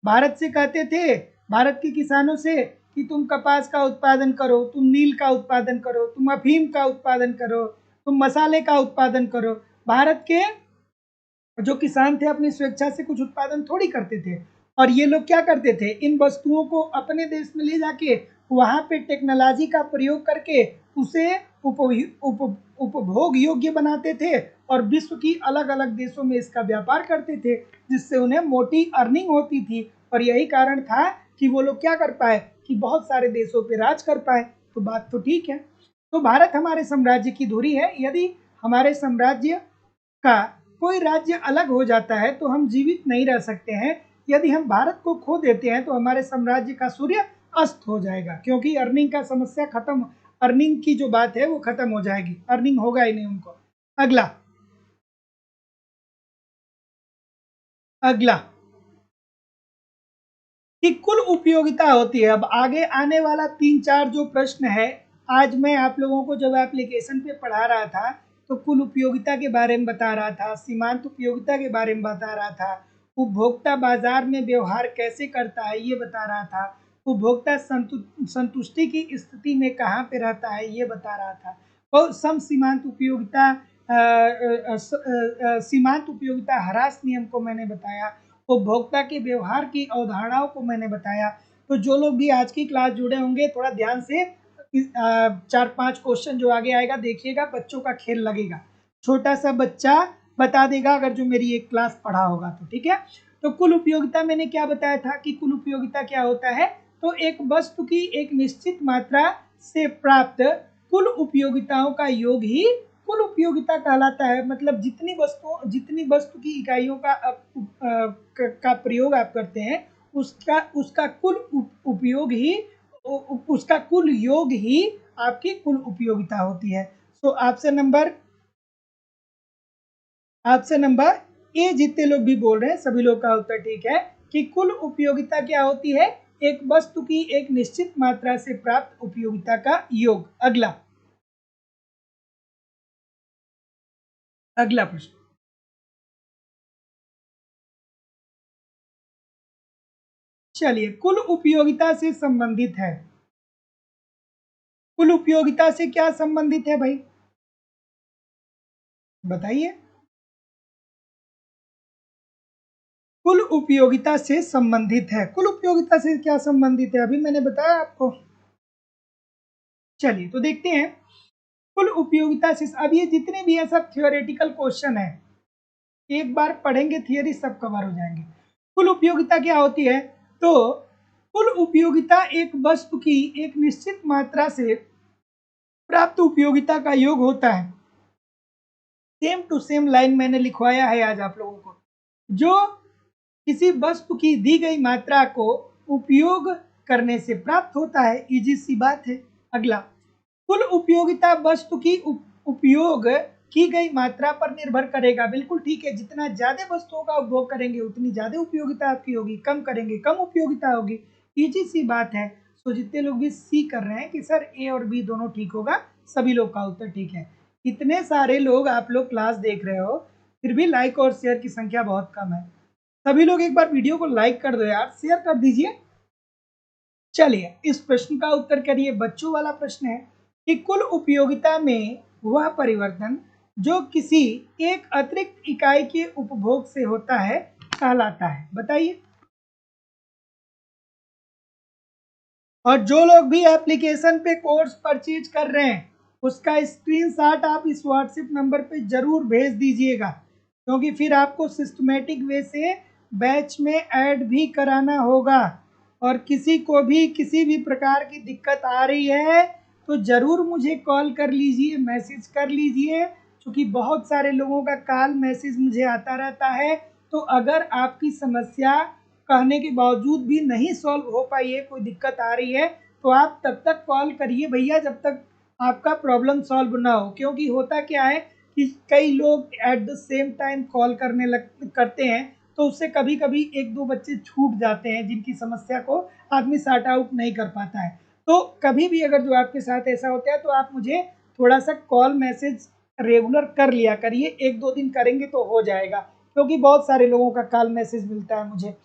भारत से कहते थे, भारत के किसानों से, कि तुम कपास का उत्पादन करो, तुम नील का उत्पादन करो, तुम अफीम का उत्पादन करो, तुम मसाले का उत्पादन करो। भारत के जो किसान थे अपनी स्वेच्छा से कुछ उत्पादन थोड़ी करते थे। और ये लोग क्या करते थे, इन वस्तुओं को अपने देश में ले जाके वहाँ पे टेक्नोलॉजी का प्रयोग करके उसे उपभोग योग्य बनाते थे और विश्व की अलग अलग देशों में इसका व्यापार करते थे, जिससे उन्हें मोटी अर्निंग होती थी। और यही कारण था कि वो लोग क्या कर पाए, कि बहुत सारे देशों पे राज कर पाए। तो बात तो ठीक है। तो भारत हमारे साम्राज्य की धुरी है। यदि हमारे साम्राज्य का कोई राज्य अलग हो जाता है तो हम जीवित नहीं रह सकते हैं। यदि हम भारत को खो देते हैं तो हमारे साम्राज्य का सूर्य अस्त हो जाएगा, क्योंकि अर्निंग का समस्या खत्म, अर्निंग की जो बात है वो खत्म हो जाएगी, अर्निंग होगा ही नहीं उनको। अगला, अगला कि कुल उपयोगिता होती है। अब आगे आने वाला 3-4 जो प्रश्न है, आज मैं आप लोगों को जब एप्लीकेशन पे पढ़ा रहा था तो कुल उपयोगिता के बारे में बता रहा था, सीमांत उपयोगिता के बारे में बता रहा था, उपभोक्ता बाजार में व्यवहार कैसे करता है ये बता रहा था, उपभोक्ता संतुष्टि की स्थिति में कहाँ पे रहता है ये बता रहा था, और सम सीमांत उपयोगिता, सीमांत उपयोगिता ह्रास नियम को मैंने बताया, उपभोक्ता के व्यवहार की अवधारणाओं को मैंने बताया। तो जो लोग भी आज की क्लास जुड़े होंगे थोड़ा ध्यान से 4-5 क्वेश्चन जो आगे आएगा देखिएगा, बच्चों का खेल लगेगा। छोटा सा बच्चा बता देगा अगर जो मेरी एक क्लास पढ़ा होगा तो, ठीक है। तो कुल उपयोगिता मैंने क्या बताया था कि कुल उपयोगिता क्या होता है, तो एक वस्तु की एक निश्चित मात्रा से प्राप्त कुल उपयोगिताओं का योग ही कुल उपयोगिता कहलाता है। मतलब जितनी वस्तु की इकाइयों का प्रयोग आप करते हैं उसका उसका कुल उपयोग ही, उसका कुल योग ही आपकी कुल उपयोगिता होती है। सो ऑप्शन नंबर ए, जितने लोग भी बोल रहे हैं सभी लोग का उत्तर ठीक है कि कुल उपयोगिता क्या होती है, एक वस्तु की एक निश्चित मात्रा से प्राप्त उपयोगिता का योग। अगला, अगला प्रश्न, चलिए कुल उपयोगिता से संबंधित है। कुल उपयोगिता से क्या संबंधित है भाई, बताइए। कुल उपयोगिता से संबंधित है। कुल उपयोगिता से क्या संबंधित है, अभी मैंने बताया आपको। चलिए तो देखते हैं कुल उपयोगिता से। अब ये जितने भी हैं सब थियोरेटिकल क्वेश्चन है, एक बार पढ़ेंगे थियरी सब कवर हो जाएंगे। कुल उपयोगिता क्या होती है, तो कुल उपयोगिता एक वस्तु की एक निश्चित मात्रा से प्राप्त उपयोगिता का योग होता है। सेम टू सेम लाइन मैंने लिखवाया है आज आप लोगों को। जो किसी वस्तु की दी गई मात्रा को उपयोग करने से प्राप्त होता है, इजी सी बात है। अगला, कुल उपयोगिता वस्तु की उपयोग की गई मात्रा पर निर्भर करेगा। बिल्कुल ठीक है, जितना ज्यादा वस्तुओं का उपभोग करेंगे उतनी ज्यादा उपयोगिता आपकी होगी, कम करेंगे कम उपयोगिता होगी, इजी सी बात है। तो जितने लोग भी सी कर रहे हैं कि सर ए और बी दोनों ठीक होगा, सभी लोग का उत्तर ठीक है। इतने सारे लोग आप लोग क्लास देख रहे हो, फिर भी लाइक और शेयर की संख्या बहुत कम है। सभी लोग एक बार वीडियो को लाइक कर दो यार, शेयर कर दीजिए। चलिए इस प्रश्न का उत्तर करिए। बच्चों वाला प्रश्न है कि कुल उपयोगिता में वह परिवर्तन जो किसी एक अतिरिक्त इकाई के उपभोग से होता है कहलाता है। बताइए। और जो लोग भी एप्लीकेशन पे कोर्स परचेज कर रहे हैं उसका स्क्रीनशॉट आप इस व्हाट्सएप नंबर पे जरूर भेज दीजिएगा, क्योंकि फिर आपको सिस्टमेटिक वे से बैच में ऐड भी कराना होगा। और किसी को भी किसी भी प्रकार की दिक्कत आ रही है तो ज़रूर मुझे कॉल कर लीजिए, मैसेज कर लीजिए, क्योंकि बहुत सारे लोगों का कॉल मैसेज मुझे आता रहता है। तो अगर आपकी समस्या कहने के बावजूद भी नहीं सॉल्व हो पाई है, कोई दिक्कत आ रही है, तो आप तब तक कॉल करिए भैया जब तक आपका प्रॉब्लम सॉल्व ना हो। क्योंकि होता क्या है कि कई लोग at the same time call करते हैं, तो उससे कभी कभी एक दो बच्चे छूट जाते हैं जिनकी समस्या को आदमी सॉर्ट आउट नहीं कर पाता है। तो कभी भी अगर जो आपके साथ ऐसा होता है तो आप मुझे थोड़ा सा कॉल मैसेज रेगुलर कर लिया करिए, एक दो दिन करेंगे तो हो जाएगा, क्योंकि बहुत सारे लोगों का कॉल मैसेज मिलता है मुझे।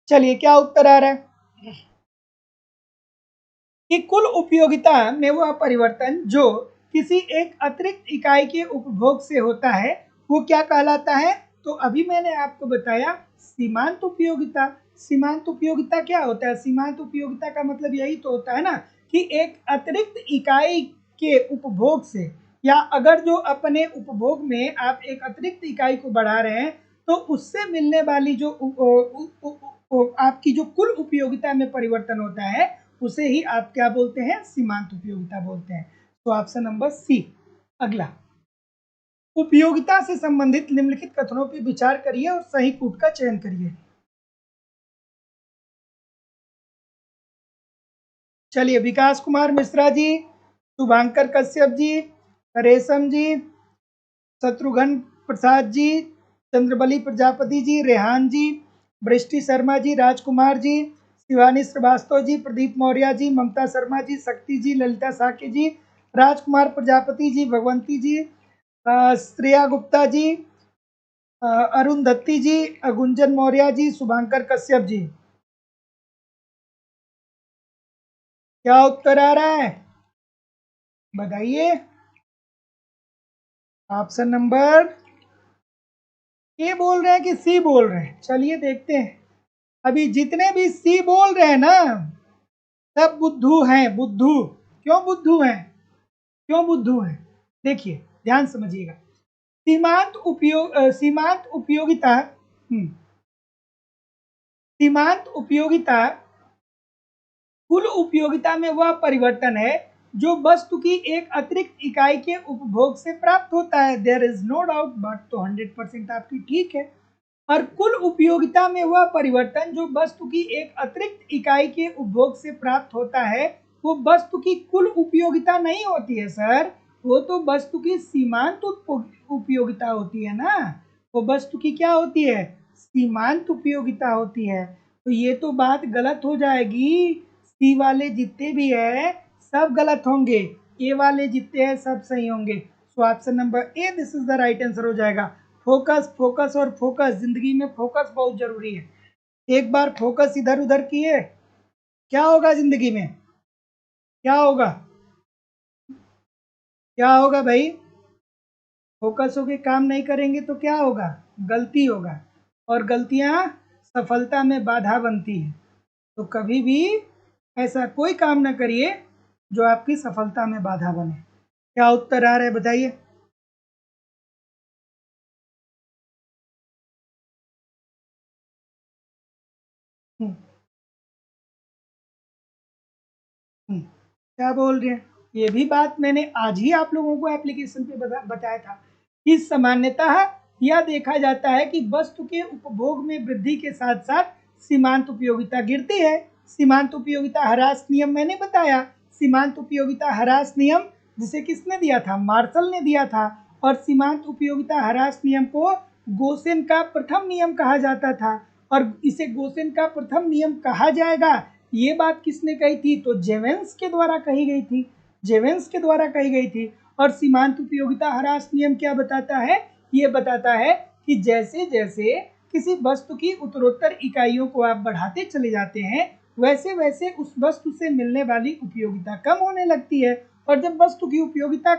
चलिए क्या उत्तर आ रहा है कि कुल उपयोगिता में वह परिवर्तन जो किसी एक अतिरिक्त इकाई के उपभोग से होता है वो क्या कहलाता है। तो अभी मैंने आपको बताया सीमांत उपयोगिता। सीमांत उपयोगिता क्या होता है? सीमांत उपयोगिता का मतलब यही तो होता है ना कि एक अतिरिक्त इकाई के उपभोग से, या अगर जो अपने उपभोग में आप एक अतिरिक्त इकाई को बढ़ा रहे हैं तो उससे मिलने वाली जो आपकी जो कुल उपयोगिता में परिवर्तन होता है उसे ही आप क्या बोलते हैं? सीमांत उपयोगिता बोलते हैं। तो ऑप्शन नंबर सी। अगला, उपयोगिता से संबंधित निम्नलिखित कथनों पर विचार करिए और सही कूट का चयन करिए। चलिए, विकास कुमार मिश्रा जी, शुभांकर कश्यप जी, रेशम जी, शत्रुघ्न प्रसाद जी, चंद्रबली प्रजापति जी, रेहान जी, वृष्टि शर्मा जी, राजकुमार जी, शिवानी श्रीवास्तव जी, प्रदीप मौर्य जी, ममता शर्मा जी, शक्ति जी, ललिता साके जी, राजकुमार प्रजापति जी, भगवंती जी, श्रेया गुप्ता जी, अरुंधति जी, गुंजन मौर्य जी, शुभांकर कश्यप जी। क्या उत्तर आ रहा है बताइए। ऑप्शन नंबर ए बोल रहे हैं कि सी बोल रहे हैं? चलिए देखते हैं। अभी जितने भी सी बोल रहे हैं ना सब बुद्धू हैं। बुद्धू क्यों बुद्धू हैं? क्यों बुद्धू हैं? देखिए ध्यान समझिएगा। सीमांत उपयोगिता सीमांत उपयोगिता कुल उपयोगिता में वह परिवर्तन है जो वस्तु की एक अतिरिक्त इकाई के उपभोग से प्राप्त होता है। देयर इज नो डाउट, बात तो 100% आपकी ठीक है। और कुल उपयोगिता में वह परिवर्तन जो वस्तु की एक अतिरिक्त इकाई के उपभोग से प्राप्त होता है वो वस्तु की कुल उपयोगिता नहीं होती है सर, वो तो वस्तु की सीमांत उपयोगिता होती है ना। वो वस्तु की क्या होती है? सीमांत उपयोगिता होती है। तो ये तो बात गलत हो जाएगी। सी वाले जितने भी है सब गलत होंगे, ए वाले जितने हैं सब सही होंगे। सो option number A this is the right answer हो जाएगा। फोकस फोकस और फोकस, जिंदगी में फोकस बहुत जरूरी है। एक बार फोकस इधर उधर किए क्या होगा जिंदगी में? क्या होगा? क्या होगा भाई? फोकस होके काम नहीं करेंगे तो क्या होगा? गलती होगा, और गलतियां सफलता में बाधा बनती है। तो कभी भी ऐसा कोई काम ना करिए जो आपकी सफलता में बाधा बने। क्या उत्तर आ रहा है बताइए। हम्म, क्या बोल रहे हैं? ये भी बात मैंने आज ही आप लोगों को एप्लीकेशन पे बताया था कि सामान्यतः यह देखा जाता है कि वस्तु के उपभोग में वृद्धि के साथ साथ सीमांत उपयोगिता गिरती है। सीमांत उपयोगिता ह्रास नियम मैंने बताया। सीमांत उपयोगिता ह्रास नियम जिसे किसने दिया था? मार्शल ने दिया था। और सीमांत उपयोगिता ह्रास नियम को गोसेन का प्रथम नियम कहा जाता था। और इसे गोसेन का प्रथम नियम कहा जाएगा ये बात किसने कही थी? तो जेवेंस के द्वारा कही गई थी। जेवेंस के द्वारा कही गई थी। और सीमांत उपयोगिता ह्रास नियम क्या बताता है? ये बताता है कि जैसे जैसे किसी वस्तु की उत्तरोत्तर इकाइयों को आप बढ़ाते चले जाते हैं, वैसे वैसे उस वस्तु से मिलने वाली उपयोगिता कम होने लगती है। और जब वस्तु की उपयोगिता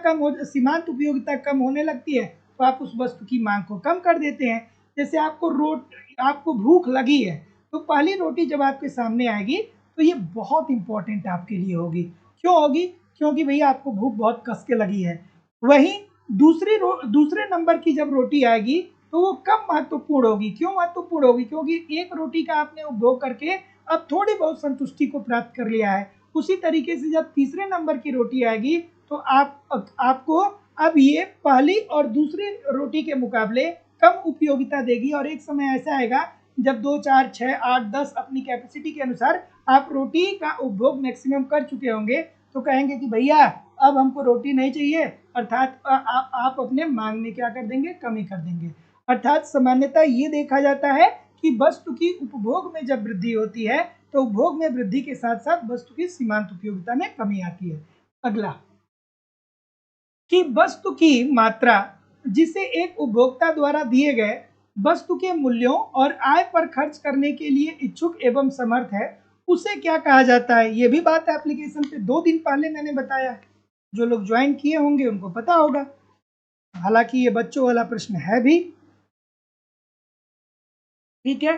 सीमांत उपयोगिता कम होने लगती है, तो आप उस वस्तु की मांग को कम कर देते हैं। जैसे आपको भूख लगी है, तो पहली रोटी जब आपके सामने आएगी तो ये बहुत इंपॉर्टेंट आपके लिए होगी। क्यों होगी? क्योंकि भैया आपको भूख बहुत कस के लगी है। वहीं दूसरे नंबर की जब रोटी आएगी तो वो कम महत्वपूर्ण होगी। क्यों महत्वपूर्ण होगी? क्योंकि एक रोटी का आपने उपभोग करके अब थोड़ी बहुत संतुष्टि को प्राप्त कर लिया है। उसी तरीके से जब तीसरे नंबर की रोटी आएगी तो आपको अब ये पहली और दूसरी रोटी के मुकाबले कम उपयोगिता देगी। और एक समय ऐसा आएगा जब 2, 4, 6, 8, 10 अपनी कैपेसिटी के अनुसार आप रोटी का उपभोग मैक्सिमम कर चुके होंगे, तो कहेंगे कि भैया अब हमको रोटी नहीं चाहिए, अर्थात आप अपने मांग में क्या कर देंगे? कमी कर देंगे। अर्थात सामान्यतः ये देखा जाता है कि वस्तु की उपभोग में जब वृद्धि होती है तो उपभोग में वृद्धि के साथ साथ वस्तु की सीमांत उपयोगिता में कमी आती है। अगला, कि वस्तु की मात्रा जिसे एक उपभोक्ता द्वारा दिए गए वस्तु के मूल्यों और आय पर खर्च करने के लिए इच्छुक एवं समर्थ है, उसे क्या कहा जाता है? ये भी बात एप्लीकेशन पे 2 दिन पहले मैंने बताया। जो लोग ज्वाइन किए होंगे उनको पता होगा। हालांकि ये बच्चों वाला प्रश्न है भी। ठीक है,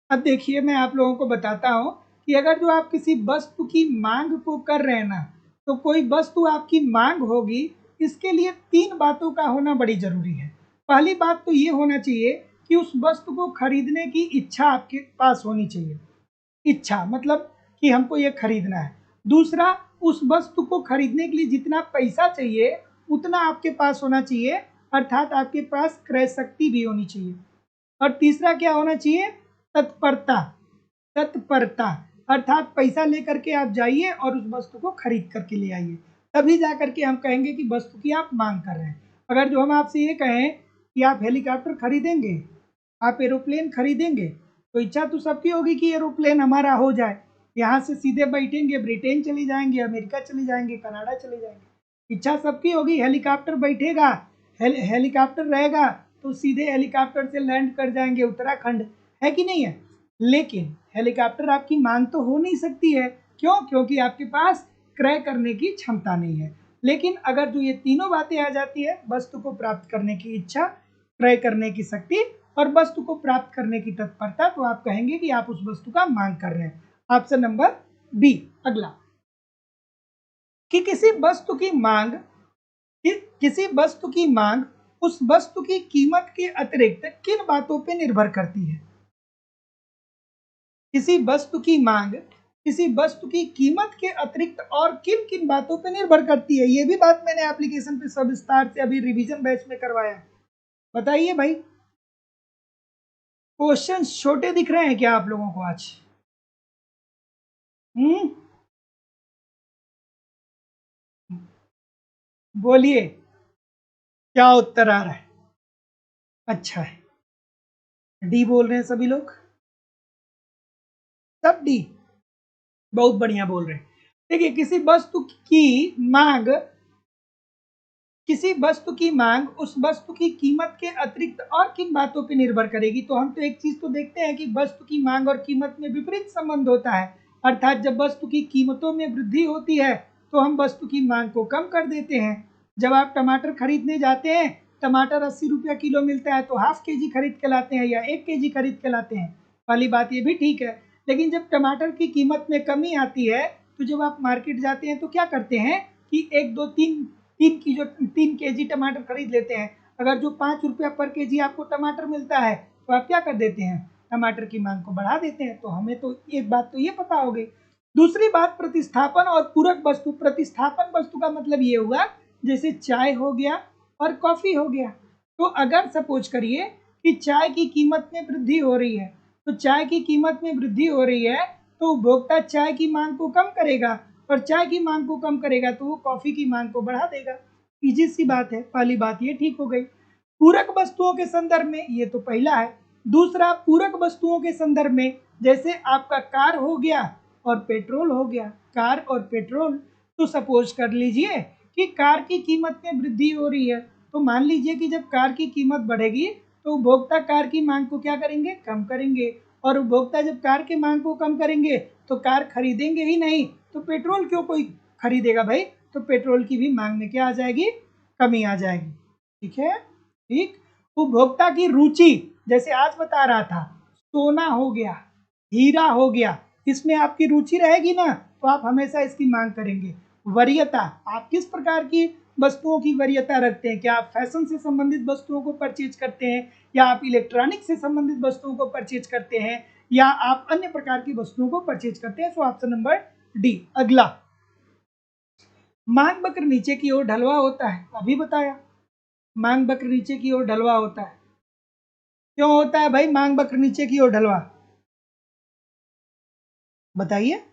अब देखिए मैं आप लोगों को बताता हूं कि अगर जो आप किसी वस्तु की मांग को कर रहे हैं ना, तो कोई वस्तु आपकी मांग होगी, इसके लिए 3 बातों का होना बड़ी जरूरी है। पहली बात तो ये होना चाहिए कि उस वस्तु को खरीदने की इच्छा आपके पास होनी चाहिए। इच्छा मतलब कि हमको ये खरीदना है। दूसरा, उस वस्तु को खरीदने के लिए जितना पैसा चाहिए उतना आपके पास होना चाहिए, अर्थात आपके पास क्रय शक्ति भी होनी चाहिए। और तीसरा क्या होना चाहिए? तत्परता। तत्परता अर्थात पैसा लेकर के आप जाइए और उस वस्तु को खरीद करके ले आइए, तभी जा करके हम कहेंगे कि वस्तु की आप मांग कर रहे हैं। अगर जो हम आपसे ये कहें कि आप हेलीकॉप्टर खरीदेंगे, आप एरोप्लेन खरीदेंगे, तो इच्छा तो सबकी होगी कि एरोप्लेन हमारा हो जाए, यहाँ से सीधे बैठेंगे ब्रिटेन चले जाएंगे, अमेरिका चले जाएंगे, कनाडा चले जाएंगे। इच्छा सबकी होगी हेलीकॉप्टर बैठेगा, हेलीकॉप्टर रहेगा तो सीधे हेलीकॉप्टर से लैंड कर जाएंगे उत्तराखंड, है कि नहीं है? लेकिन हेलीकॉप्टर आपकी मांग तो हो नहीं सकती है। क्यों? क्योंकि आपके पास क्रय करने की क्षमता नहीं है। लेकिन अगर जो ये तीनों बातें आ जाती है, वस्तु को प्राप्त करने की इच्छा, क्रय करने की शक्ति और वस्तु को प्राप्त करने की तत्परता, तो आप कहेंगे कि आप उस वस्तु का मांग कर रहे हैं। Option number B. अगला, कि किसी वस्तु की मांग उस वस्तु की कीमत के अतिरिक्त किन बातों पर निर्भर करती है? किसी वस्तु की मांग किसी वस्तु की कीमत के अतिरिक्त और किन किन बातों पर निर्भर करती है? ये भी बात मैंने एप्लीकेशन पे सविस्तार से अभी रिवीजन बैच में करवाया है। बताइए भाई, क्वेश्चन छोटे दिख रहे हैं क्या आप लोगों को आज? बोलिए, क्या उत्तर आ रहा है? अच्छा है, डी बोल रहे हैं सभी लोग, सब डी, बहुत बढ़िया बोल रहे हैं। देखिए, किसी वस्तु की मांग उस वस्तु की कीमत के अतिरिक्त और किन बातों पर निर्भर करेगी? तो हम तो एक चीज तो देखते हैं कि वस्तु की मांग और कीमत में विपरीत संबंध होता है। अर्थात जब वस्तु की कीमतों में वृद्धि होती है तो हम वस्तु की मांग को कम कर देते हैं। जब आप टमाटर खरीदने जाते हैं, टमाटर 80 रुपया किलो मिलता है, तो हाफ केजी खरीद के लाते हैं या 1 केजी खरीद के लाते हैं। पहली बात ये भी ठीक है। लेकिन जब टमाटर की कीमत में कमी आती है, तो जब आप मार्केट जाते हैं तो क्या करते हैं कि 1, 2, 3 केजी टमाटर खरीद लेते हैं। अगर जो 5 रुपया पर केजी आपको टमाटर मिलता है, तो आप क्या कर देते हैं? टमाटर की मांग को बढ़ा देते हैं। तो हमें तो एक बात तो ये पता हो गई। दूसरी बात, प्रतिस्थापन और पूरक वस्तु। प्रतिस्थापन वस्तु का मतलब ये हुआ जैसे चाय हो गया और कॉफी हो गया। तो अगर सपोज करिए कि चाय की कीमत में वृद्धि हो रही है, तो चाय की कीमत में वृद्धि हो रही है तो उपभोक्ता चाय की मांग को कम करेगा, और चाय की मांग को कम करेगा तो वो कॉफी की मांग को बढ़ा देगा। इजी सी बात है, पहली बात ये ठीक हो गई। पूरक वस्तुओं के संदर्भ में ये तो पहला है। दूसरा, पूरक वस्तुओं के संदर्भ में जैसे आपका कार हो गया और पेट्रोल हो गया, कार और पेट्रोल। तो सपोज कर लीजिए कि कार की कीमत में वृद्धि हो रही है, तो मान लीजिए कि जब कार की कीमत बढ़ेगी तो उपभोक्ता कार की मांग को क्या करेंगे, कम करेंगे, और उपभोक्ता जब कार की मांग को कम करेंगे तो कार खरीदेंगे ही नहीं, तो पेट्रोल क्यों कोई खरीदेगा भाई, तो पेट्रोल की भी मांग में क्या आ जाएगी, कमी आ जाएगी। ठीक है, ठीक। उपभोक्ता की रुचि, जैसे आज बता रहा था, सोना हो गया, हीरा हो गया, इसमें आपकी रुचि रहेगी ना, तो आप हमेशा इसकी मांग करेंगे। वरीयता, आप किस प्रकार की वस्तुओं की वरीयता रखते हैं, क्या आप फैशन से संबंधित वस्तुओं को परचेज करते हैं, या आप इलेक्ट्रॉनिक से संबंधित वस्तुओं को परचेज करते हैं, या आप अन्य प्रकार की वस्तुओं को परचेज करते हैं। सो ऑप्शन नंबर डी। अगला, मांग वक्र नीचे की ओर ढलवा होता है, अभी बताया मांग वक्र नीचे की ओर ढलवा होता है। क्यों होता है भाई मांग वक्र नीचे की ओर ढलवा, बताइए।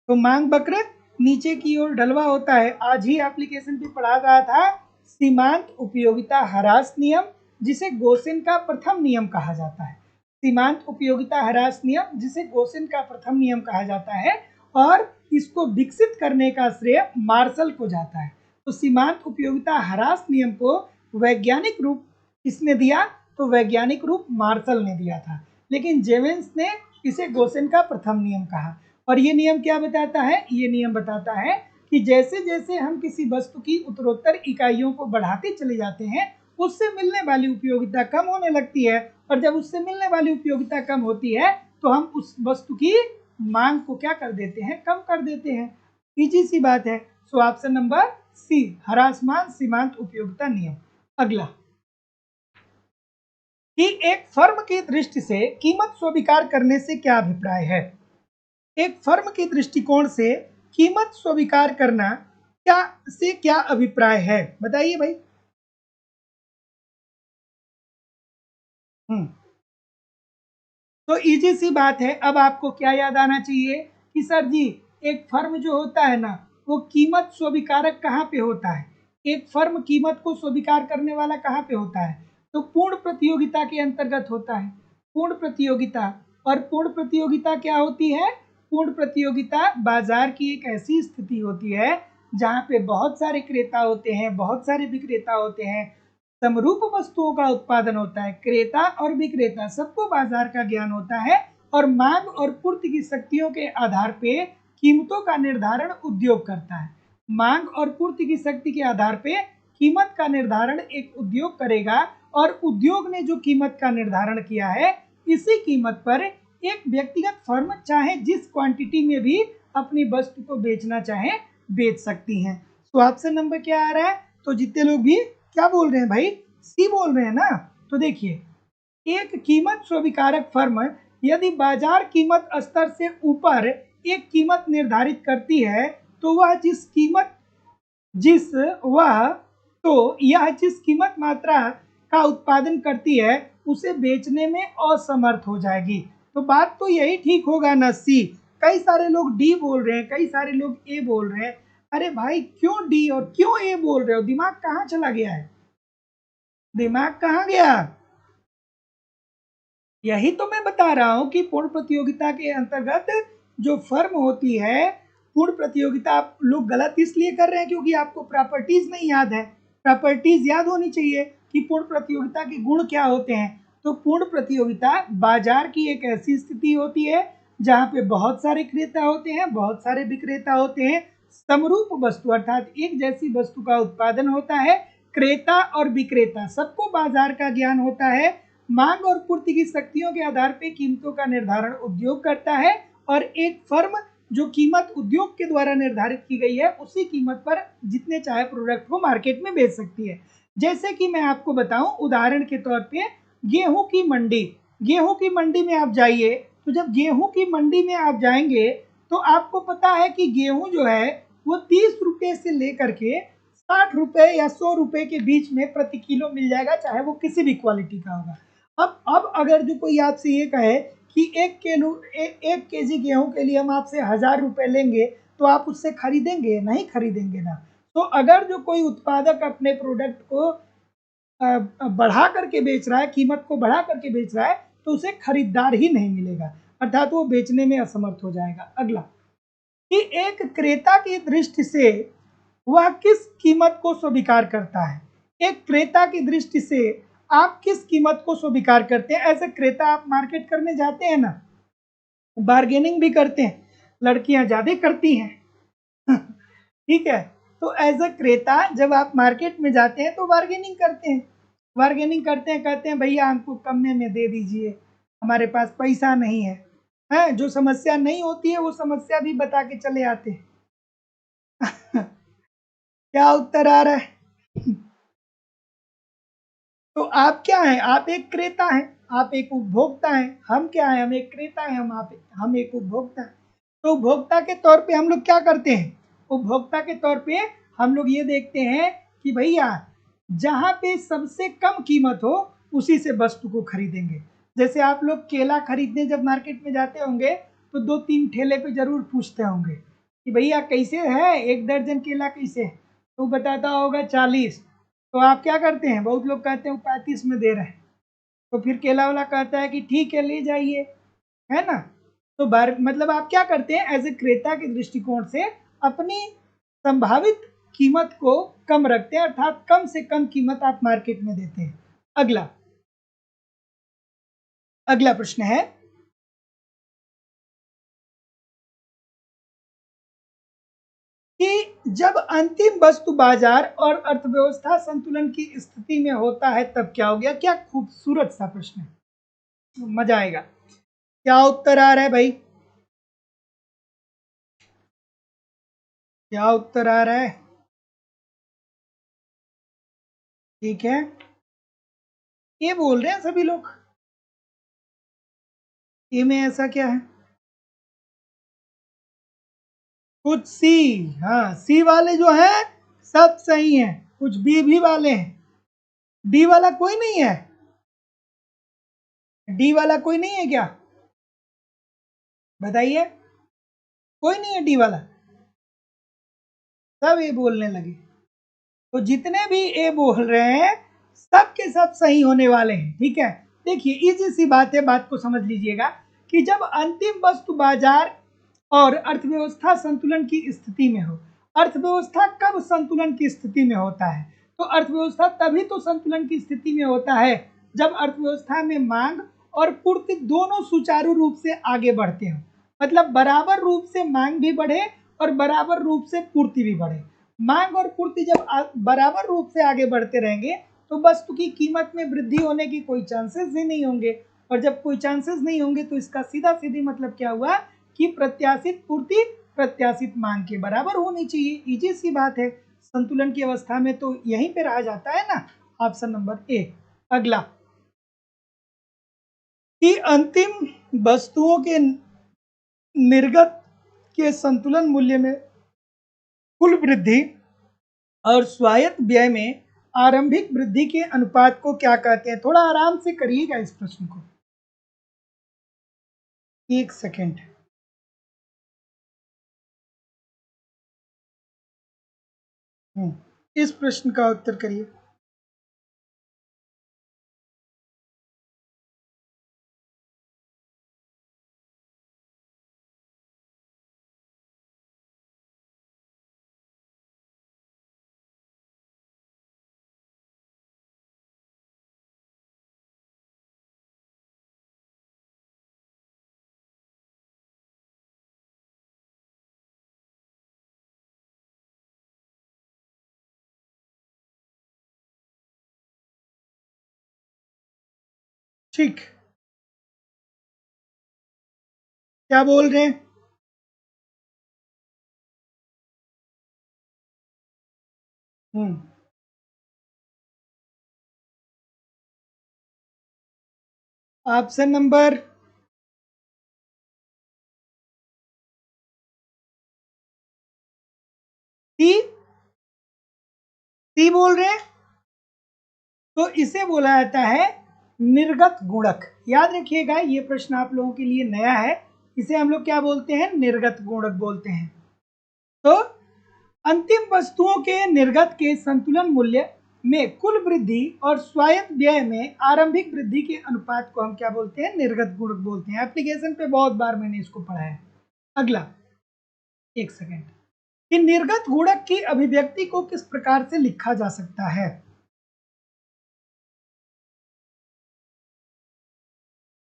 तो मांग वक्र नीचे की ओर ढलवा होता है, आज ही एप्लीकेशन पे पढ़ा गया था सीमांत उपयोगिता ह्रास नियम, जिसे गोसेन का प्रथम नियम कहा जाता है। सीमांत उपयोगिता ह्रास नियम, जिसे गोसेन का प्रथम नियम कहा जाता है, और इसको विकसित करने का श्रेय मार्शल को जाता है। तो सीमांत उपयोगिता ह्रास नियम को वैज्ञानिक रूप किसने दिया, तो वैज्ञानिक रूप मार्शल ने दिया था, लेकिन जेवेंस ने इसे गोसेन का प्रथम नियम कहा। और ये नियम क्या बताता है, ये नियम बताता है कि जैसे जैसे हम किसी वस्तु की उत्तरोत्तर इकाइयों को बढ़ाते चले जाते हैं, उससे मिलने वाली उपयोगिता कम होने लगती है, और जब उससे मिलने वाली उपयोगिता कम होती है तो हम उस वस्तु की मांग को क्या कर देते हैं, कम कर देते हैं। इजी सी बात है। सो ऑप्शन नंबर सी, ह्रासमान सीमांत उपयोगिता नियम। अगला, कि एक फर्म की दृष्टि से कीमत स्वीकार करने से क्या अभिप्राय है। एक फर्म के दृष्टिकोण से कीमत स्वीकार करना क्या अभिप्राय है, बताइए भाई। तो इजी सी बात है, अब आपको क्या याद आना चाहिए कि सर जी एक फर्म जो होता है ना, वो कीमत स्वीकारक कहाँ पे होता है, एक फर्म कीमत को स्वीकार करने वाला कहाँ पे होता है, तो पूर्ण प्रतियोगिता के अंतर्गत होता है। पूर्ण प्रतियोगिता, और पूर्ण प्रतियोगिता क्या होती है, पूर्ण प्रतियोगिता बाजार की एक ऐसी स्थिति होती है जहाँ पे बहुत सारे क्रेता होते हैं, बहुत सारे विक्रेता होते हैं, समरूप वस्तुओं का उत्पादन होता है, क्रेता और विक्रेता सबको बाजार का ज्ञान होता है, और मांग और पूर्ति की शक्तियों के आधार पे कीमतों का निर्धारण उद्योग करता है। मांग और पूर्ति की शक्ति के आधार पे कीमत का निर्धारण एक उद्योग करेगा, और उद्योग ने जो कीमत का निर्धारण किया है, इसी कीमत पर एक व्यक्तिगत फर्म चाहे जिस क्वांटिटी में भी अपनी वस्तु को बेचना चाहे बेच सकती हैं। तो ऑप्शन नंबर क्या आ रहा है, तो जितने लोग भी क्या बोल रहे हैं भाई, सी बोल रहे हैं ना। तो देखिए, एक कीमत स्वीकारक फर्म यदि बाजार कीमत स्तर से ऊपर एक कीमत निर्धारित करती है, तो यह जिस कीमत मात्रा का उत्पादन करती है, उसे बेचने में असमर्थ हो जाएगी। तो बात तो यही ठीक होगा ना, सी। कई सारे लोग डी बोल रहे हैं, कई सारे लोग ए बोल रहे हैं। अरे भाई क्यों डी और क्यों ए बोल रहे हो, दिमाग कहाँ चला गया है, दिमाग कहाँ गया। यही तो मैं बता रहा हूं कि पूर्ण प्रतियोगिता के अंतर्गत जो फर्म होती है, पूर्ण प्रतियोगिता आप लोग गलत इसलिए कर रहे हैं क्योंकि आपको प्रॉपर्टीज नहीं याद है। प्रॉपर्टीज याद होनी चाहिए कि पूर्ण प्रतियोगिता के गुण क्या होते हैं। तो पूर्ण प्रतियोगिता बाजार की एक ऐसी स्थिति होती है जहां पे बहुत सारे क्रेता होते हैं, बहुत सारे विक्रेता होते हैं, समरूप वस्तु अर्थात एक जैसी वस्तु का उत्पादन होता है, क्रेता और विक्रेता सबको बाजार का ज्ञान होता है, मांग और पूर्ति की शक्तियों के आधार पर कीमतों का निर्धारण उद्योग करता है, और एक फर्म जो कीमत उद्योग के द्वारा निर्धारित की गई है, उसी कीमत पर जितने चाहे प्रोडक्ट को मार्केट में बेच सकती है। जैसे कि मैं आपको बताऊं, उदाहरण के तौर पे गेहूं की मंडी, गेहूं की मंडी में आप जाइए, तो जब गेहूं की मंडी में आप जाएंगे तो आपको पता है कि गेहूं जो है वो 30 रुपये से लेकर के 60 रुपये या 100 रुपये के बीच में प्रति किलो मिल जाएगा, चाहे वो किसी भी क्वालिटी का होगा। अब अगर जो कोई आपसे ये कहे कि 1 केजी गेहूं के लिए हम आपसे 1000 रुपये लेंगे, तो आप उससे खरीदेंगे, नहीं खरीदेंगे ना। तो अगर जो कोई उत्पादक अपने प्रोडक्ट को बढ़ा करके बेच रहा है, कीमत को बढ़ा करके बेच रहा है, तो उसे खरीदार ही नहीं मिलेगा। अर्थात वो बेचने में असमर्थ हो जाएगा। अगला कि एक क्रेता की दृष्टि से वह किस कीमत को स्वीकार करता है। एक क्रेता की दृष्टि से आप किस कीमत को स्वीकार करते हैं। ऐसे क्रेता आप मार्केट करने जाते हैं ना, बार्गेनिंग भी करते हैं, लड़कियां ज्यादा करती हैं ठीक है, तो एज अ क्रेता जब आप मार्केट में जाते हैं तो बार्गेनिंग करते हैं, कहते हैं भैया हमको कम में दे दीजिए, हमारे पास पैसा नहीं है। हैं, जो समस्या नहीं होती है वो समस्या भी बता के चले आते हैं क्या उत्तर आ रहा है तो आप क्या हैं, आप एक क्रेता हैं, आप एक उपभोक्ता हैं। हम क्या हैं, हम एक क्रेता हैं, हम एक उपभोक्ता हैं। तो उपभोक्ता के तौर पे हम लोग क्या करते हैं, उपभोक्ता के तौर पे हम लोग ये देखते हैं कि भैया जहाँ पे सबसे कम कीमत हो उसी से वस्तु को खरीदेंगे। जैसे आप लोग केला खरीदने जब मार्केट में जाते होंगे तो 2-3 ठेले पे जरूर पूछते होंगे कि भैया कैसे है, 1 दर्जन केला कैसे है, तो बताता होगा 40। तो आप क्या करते हैं, बहुत लोग कहते हैं 35 में दे रहे हैं, तो फिर केला वाला कहता है कि ठीक है ले जाइए, है ना। तो मतलब आप क्या करते हैं, एज ए क्रेता के दृष्टिकोण से अपनी संभावित कीमत को कम रखते हैं, अर्थात कम से कम कीमत आप मार्केट में देते हैं। अगला प्रश्न है कि जब अंतिम वस्तु बाजार और अर्थव्यवस्था संतुलन की स्थिति में होता है तब क्या हो गया। क्या खूबसूरत सा प्रश्न है, मजा आएगा। क्या उत्तर आ रहा है भाई, क्या उत्तर आ रहा है। ठीक है, ये बोल रहे हैं सभी लोग, ये में ऐसा क्या है, कुछ सी, हाँ सी वाले जो है सब सही हैं, कुछ बी भी वाले हैं, डी वाला कोई नहीं है, डी वाला कोई नहीं है क्या, बताइए, कोई नहीं है डी वाला, सब ए बोलने लगे। तो जितने भी ए बोल रहे हैं सब के सब सही होने वाले हैं। ठीक है, देखिए इजी सी बात है, बात को समझ लीजिएगा कि जब अंतिम वस्तु बाजार और अर्थव्यवस्था संतुलन की स्थिति में हो। अर्थव्यवस्था कब संतुलन की स्थिति में होता है, तो अर्थव्यवस्था तभी तो संतुलन की स्थिति में होता है जब अर्थव्यवस्था में मांग और पूर्ति दोनों सुचारू रूप से आगे बढ़ते हो। मतलब बराबर रूप से मांग भी बढ़े और बराबर रूप से पूर्ति भी बढ़े। मांग और पूर्ति जब बराबर रूप से आगे बढ़ते रहेंगे तो वस्तु की कीमत में वृद्धि होने की कोई चांसेस ही नहीं होंगे, और जब कोई चांसेस नहीं होंगे तो इसका सीधा सीधी मतलब क्या हुआ कि प्रत्याशित पूर्ति प्रत्याशित मांग के बराबर होनी चाहिए। इजी सी बात है, संतुलन की अवस्था में तो यहीं पे रहा जाता है ना, ऑप्शन नंबर ए। अगला कि अंतिम वस्तुओं के निर्गत के संतुलन मूल्य में कुल वृद्धि और स्वायत्त व्यय में आरंभिक वृद्धि के अनुपात को क्या कहते हैं। थोड़ा आराम से करिएगा इस प्रश्न को, 1 सेकेंड। इस प्रश्न का उत्तर करिए। ठीक, क्या बोल रहे हैं, ऑप्शन नंबर सी, सी बोल रहे हैं। तो इसे बोला जाता है निर्गत गुणक। याद रखिएगा ये प्रश्न आप लोगों के लिए नया है, इसे हम लोग क्या बोलते हैं, निर्गत गुणक बोलते हैं। तो अंतिम वस्तुओं के निर्गत के संतुलन मूल्य में कुल वृद्धि और स्वायत्त व्यय में आरंभिक वृद्धि के अनुपात को हम क्या बोलते हैं? निर्गत गुणक बोलते हैं। एप्लीकेशन पे बहुत बार मैंने इसको पढ़ा है। अगला, एक सेकेंड, कि निर्गत गुणक की अभिव्यक्ति को किस प्रकार से लिखा जा सकता है?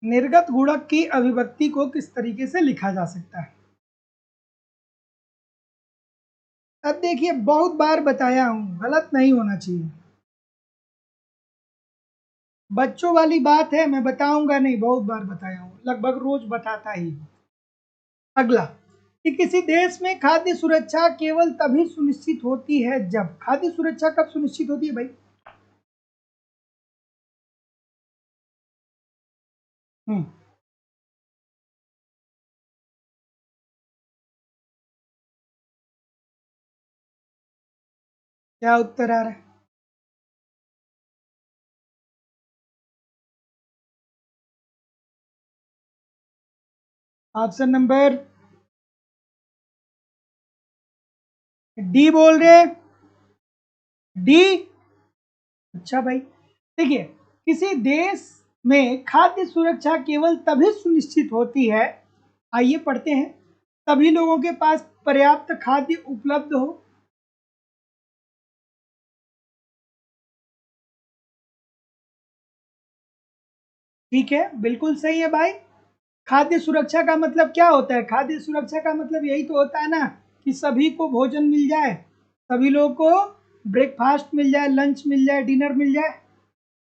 निर्गत गुणक की अभिव्यक्ति को किस तरीके से लिखा जा सकता है? अब देखिए, बहुत बार बताया हूं, गलत नहीं होना चाहिए। बच्चों वाली बात है, मैं बताऊंगा नहीं, बहुत बार बताया हूं, लगभग रोज बताता ही। अगला, कि किसी देश में खाद्य सुरक्षा केवल तभी सुनिश्चित होती है जब, खाद्य सुरक्षा कब सुनिश्चित होती है भाई? क्या उत्तर आ रहा है? ऑप्शन नंबर डी बोल रहे हैं। डी? अच्छा भाई, देखिए, किसी देश में खाद्य सुरक्षा केवल तभी सुनिश्चित होती है, आइए पढ़ते हैं, सभी लोगों के पास पर्याप्त खाद्य उपलब्ध हो। ठीक है, बिल्कुल सही है भाई। खाद्य सुरक्षा का मतलब क्या होता है? खाद्य सुरक्षा का मतलब यही तो होता है ना, कि सभी को भोजन मिल जाए, सभी लोगों को ब्रेकफास्ट मिल जाए, लंच मिल जाए, डिनर मिल जाए।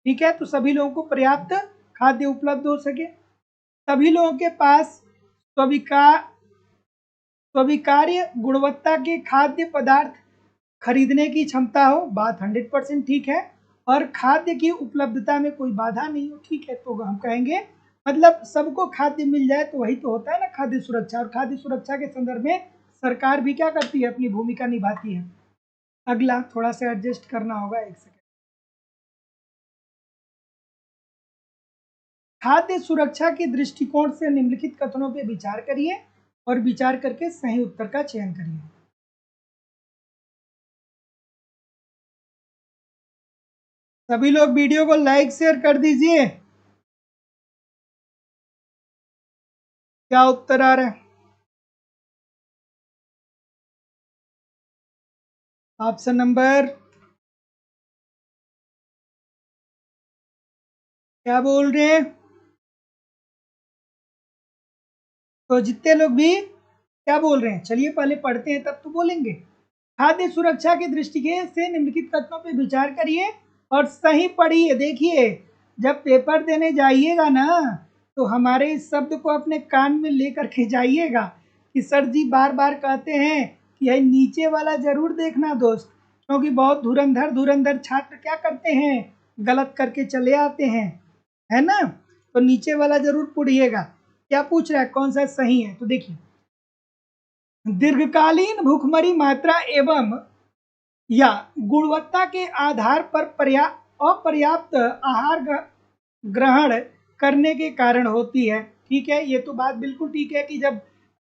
ठीक है, तो सभी लोगों को पर्याप्त खाद्य उपलब्ध हो सके, सभी लोगों के पास स्वीकार्य गुणवत्ता के खाद्य पदार्थ खरीदने की क्षमता हो, बात 100% ठीक है, और खाद्य की उपलब्धता में कोई बाधा नहीं हो। ठीक है, तो हम कहेंगे मतलब सबको खाद्य मिल जाए, तो वही तो होता है ना खाद्य सुरक्षा। और खाद्य सुरक्षा के संदर्भ में सरकार भी क्या करती है? अपनी भूमिका निभाती है। अगला, थोड़ा सा एडजस्ट करना होगा, एक सेकेंड। खाद्य सुरक्षा के दृष्टिकोण से निम्नलिखित कथनों पर विचार करिए और विचार करके सही उत्तर का चयन करिए। सभी लोग वीडियो को लाइक शेयर कर दीजिए। क्या उत्तर आ रहा है? ऑप्शन नंबर, क्या बोल रहे हैं? तो जितने लोग भी क्या बोल रहे हैं, चलिए पहले पढ़ते हैं तब तो बोलेंगे। खाद्य सुरक्षा की दृष्टि से निम्नलिखित कथनों पर विचार करिए और सही पढ़िए। देखिए, जब पेपर देने जाइएगा ना, तो हमारे इस शब्द को अपने कान में लेकर के जाइएगा कि सर जी बार बार कहते हैं कि यह नीचे वाला जरूर देखना दोस्त, क्योंकि बहुत धुरंधर धुरंधर छात्र क्या करते हैं? गलत करके चले आते हैं, है ना? तो नीचे वाला जरूर पढ़िएगा। क्या पूछ रहा है, कौन सा सही है? तो देखिए, दीर्घकालीन भूखमरी मात्रा एवं या गुणवत्ता के आधार पर अपर्याप्त आहार ग्रहण करने के कारण होती है। ठीक है, ये तो बात बिल्कुल ठीक है कि जब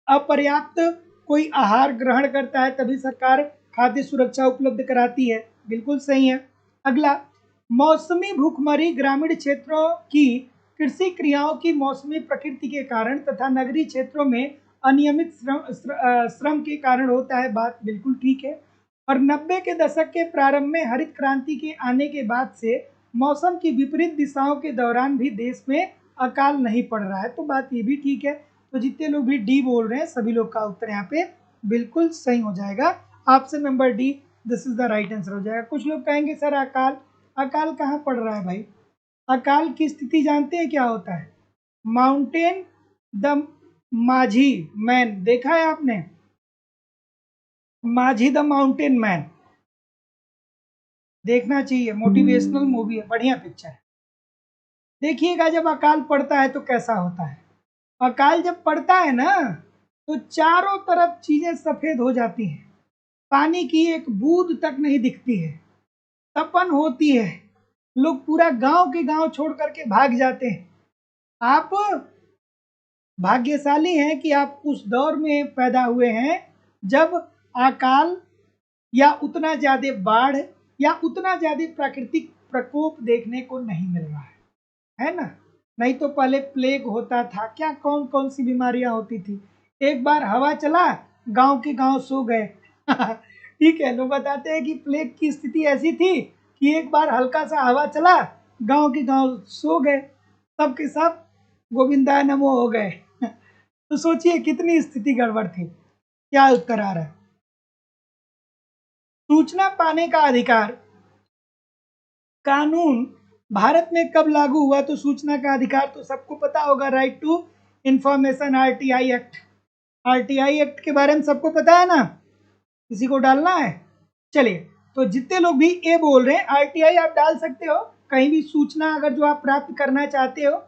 अपर्याप्त कोई आहार ग्रहण करता है तभी सरकार खाद्य सुरक्षा उपलब्ध कराती है, बिल्कुल सही है। अगला, मौसमी भूखमरी ग्रामीण क्षेत्रों की कृषि क्रियाओं की मौसमी प्रकृति के कारण तथा नगरीय क्षेत्रों में अनियमित श्रम के कारण होता है, बात बिल्कुल ठीक है। और 90 के दशक के प्रारंभ में हरित क्रांति के आने के बाद से मौसम की विपरीत दिशाओं के दौरान भी देश में अकाल नहीं पड़ रहा है, तो बात ये भी ठीक है। तो जितने लोग भी डी बोल रहे हैं, सभी लोग का उत्तर यहाँ पे बिल्कुल सही हो जाएगा। Option number D, this is the right answer हो जाएगा। कुछ लोग कहेंगे सर अकाल, अकाल कहाँ पड़ रहा है भाई? अकाल की स्थिति जानते हैं क्या होता है? माउंटेन द माझी मैन, देखा है आपने? माझी द माउंटेन मैन, देखना चाहिए, मोटिवेशनल मूवी है, बढ़िया पिक्चर है। देखिएगा जब अकाल पड़ता है तो कैसा होता है। अकाल जब पड़ता है ना, तो चारों तरफ चीजें सफेद हो जाती हैं, पानी की एक बूंद तक नहीं दिखती है, तपन होती है, लोग पूरा गांव के गांव छोड़ करके भाग जाते हैं। आप भाग्यशाली हैं कि आप उस दौर में पैदा हुए हैं जब अकाल या उतना ज्यादा बाढ़ या उतना ज्यादा प्राकृतिक प्रकोप देखने को नहीं मिल रहा है ना। नहीं तो पहले प्लेग होता था, क्या कौन कौन सी बीमारियां होती थी। एक बार हवा चला, गांव के गांव सो गए। ठीक है, लोग बताते हैं कि प्लेग की स्थिति ऐसी थी कि एक बार हल्का सा हवा चला, गांव के गांव सो गए, सब के सब गोविंदा नमो हो गए। तो सोचिए कितनी स्थिति गड़बड़ थी। क्या उत्तर आ रहा है? सूचना पाने का अधिकार कानून भारत में कब लागू हुआ? तो सूचना का अधिकार तो सबको पता होगा, right to information, RTI act. RTI act के बारे में सबको पता है ना, किसी को डालना है? चलिए, तो जितने लोग भी ए बोल रहे हैं, आरटीआई आप डाल सकते हो। कहीं भी सूचना अगर जो आप प्राप्त करना चाहते हो,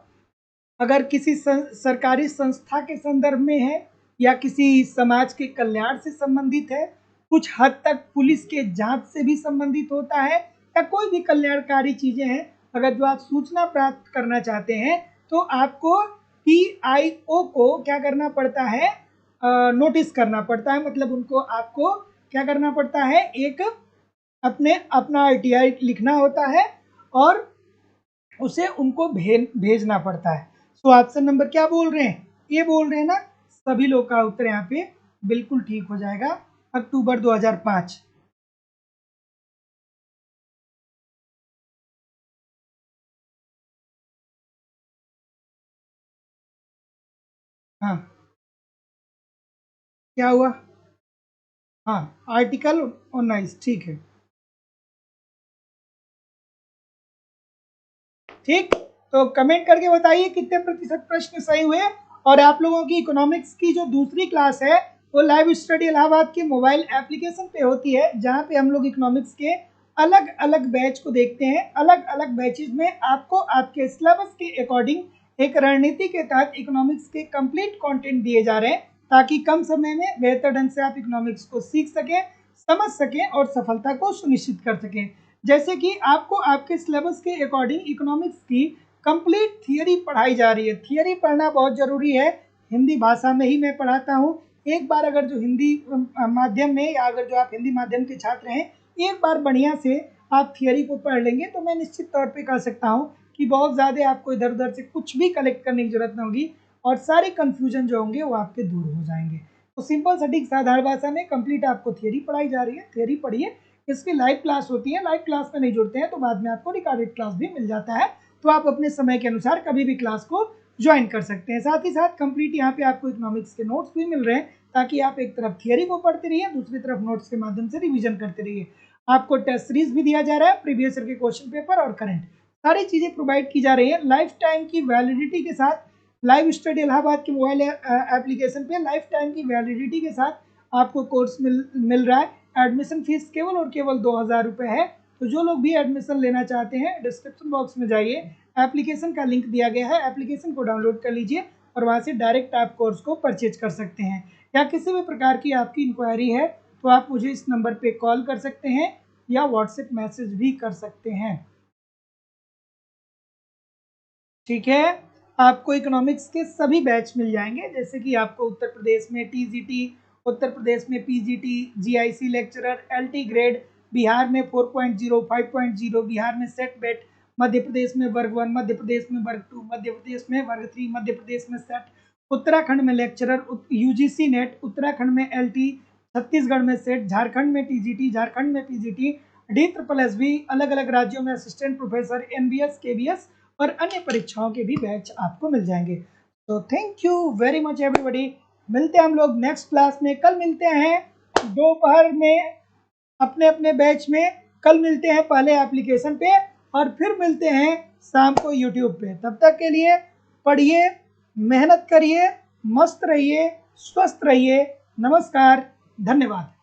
अगर किसी सरकारी संस्था के संदर्भ में है या किसी समाज के कल्याण से संबंधित है, कुछ हद तक पुलिस के जांच से भी संबंधित होता है, या कोई भी कल्याणकारी चीजें हैं, अगर जो आप सूचना प्राप्त करना चाहते हैं तो आपको पीआईओ को क्या करना पड़ता है? नोटिस करना पड़ता है। मतलब उनको आपको क्या करना पड़ता है? एक अपना आरटीआई लिखना होता है और उसे उनको भेजना पड़ता है। सो ऑप्शन नंबर क्या बोल रहे हैं? ये बोल रहे हैं ना। सभी लोग का उत्तर यहाँ पे बिल्कुल ठीक हो जाएगा, अक्टूबर 2005। हाँ, क्या हुआ? हाँ, आर्टिकल 19, ठीक है। ठीक, तो कमेंट करके बताइए कितने प्रतिशत प्रश्न सही हुए। और आप लोगों की इकोनॉमिक्स की जो दूसरी क्लास है वो लाइव स्टडी इलाहाबाद के मोबाइल एप्लीकेशन पे होती है, जहाँ पे हम लोग इकोनॉमिक्स के अलग अलग बैच को देखते हैं। अलग अलग बैचेज में आपको आपके सिलेबस के अकॉर्डिंग एक रणनीति के तहत इकोनॉमिक्स के कंप्लीट कंटेंट दिए जा रहे हैं, ताकि कम समय में बेहतर ढंग से आप इकोनॉमिक्स को सीख सकें, समझ सकें और सफलता को सुनिश्चित कर सकें। जैसे कि आपको आपके सिलेबस के अकॉर्डिंग इकोनॉमिक्स की कंप्लीट थियरी पढ़ाई जा रही है। थियरी पढ़ना बहुत ज़रूरी है, हिंदी भाषा में ही मैं पढ़ाता हूँ। एक बार अगर जो हिंदी माध्यम में, या अगर जो आप हिंदी माध्यम के छात्र हैं, एक बार बढ़िया से आप थियरी को पढ़ लेंगे तो मैं निश्चित तौर पे कह सकता हूँ कि बहुत ज़्यादा आपको इधर उधर से कुछ भी कलेक्ट करने की जरूरत नहीं होगी, और सारे कन्फ्यूजन जो होंगे वो आपके दूर हो जाएंगे। तो सिंपल सटीक साधारण भाषा में कंप्लीट आपको थियरी पढ़ाई जा रही है। थियरी पढ़िए, इसकी लाइव क्लास होती है। लाइव क्लास में नहीं जुड़ते हैं तो बाद में आपको रिकॉर्डेड क्लास भी मिल जाता है, तो आप अपने समय के अनुसार कभी भी क्लास को ज्वाइन कर सकते हैं। साथ ही साथ कंप्लीट यहाँ पे आपको इकोनॉमिक्स के नोट्स भी मिल रहे हैं, ताकि आप एक तरफ थियरी को पढ़ते रहिए, दूसरी तरफ नोट्स के माध्यम से रिवीजन करते रहिए। आपको टेस्ट सीरीज भी दिया जा रहा है, प्रीवियस ईयर के क्वेश्चन पेपर और करंट सारी चीजें प्रोवाइड की जा रही है लाइफ टाइम की वैलिडिटी के साथ। लाइव स्टडी इलाहाबाद के मोबाइल एप्लीकेशन पे लाइफ टाइम की वैलिडिटी के साथ आपको कोर्स मिल रहा है। एडमिशन फीस केवल और केवल 2000 रुपये है। तो जो लोग भी एडमिशन लेना चाहते हैं, डिस्क्रिप्शन बॉक्स में जाइए, एप्लीकेशन का लिंक दिया गया है, एप्लीकेशन को डाउनलोड कर लीजिए और वहाँ से डायरेक्ट आप कोर्स को परचेज कर सकते हैं। या किसी भी प्रकार की आपकी इंक्वायरी है तो आप मुझे इस नंबर पे कॉल कर सकते हैं या व्हाट्सएप मैसेज भी कर सकते हैं। ठीक है, आपको इकोनॉमिक्स के सभी बैच मिल जाएंगे, जैसे कि आपको उत्तर प्रदेश में टीजीटी, उत्तर प्रदेश में PGT, GIC lecturer, LT grade, Bihar में 4.0, 5.0, बिहार में सेट बेट, मध्य प्रदेश में वर्ग 1, मध्य प्रदेश में वर्ग 2, मध्य प्रदेश में वर्ग 3, मध्य प्रदेश में सेट, उत्तराखंड में लेक्चरर, यूजीसी नेट, उत्तराखंड में एलटी, छत्तीसगढ़ में सेट, झारखंड में टीजीटी, झारखंड में पीजीटी, डी अलग अलग राज्यों में असिस्टेंट प्रोफेसर, एनबीएस, केबीएस और अन्य परीक्षाओं के भी बैच आपको मिल जाएंगे। तो thank you very much everybody. मिलते हैं हम लोग नेक्स्ट क्लास में, कल मिलते हैं दोपहर में अपने अपने बैच में। कल मिलते हैं पहले एप्लीकेशन पे और फिर मिलते हैं शाम को यूट्यूब पे। तब तक के लिए पढ़िए, मेहनत करिए, मस्त रहिए, स्वस्थ रहिए। नमस्कार, धन्यवाद।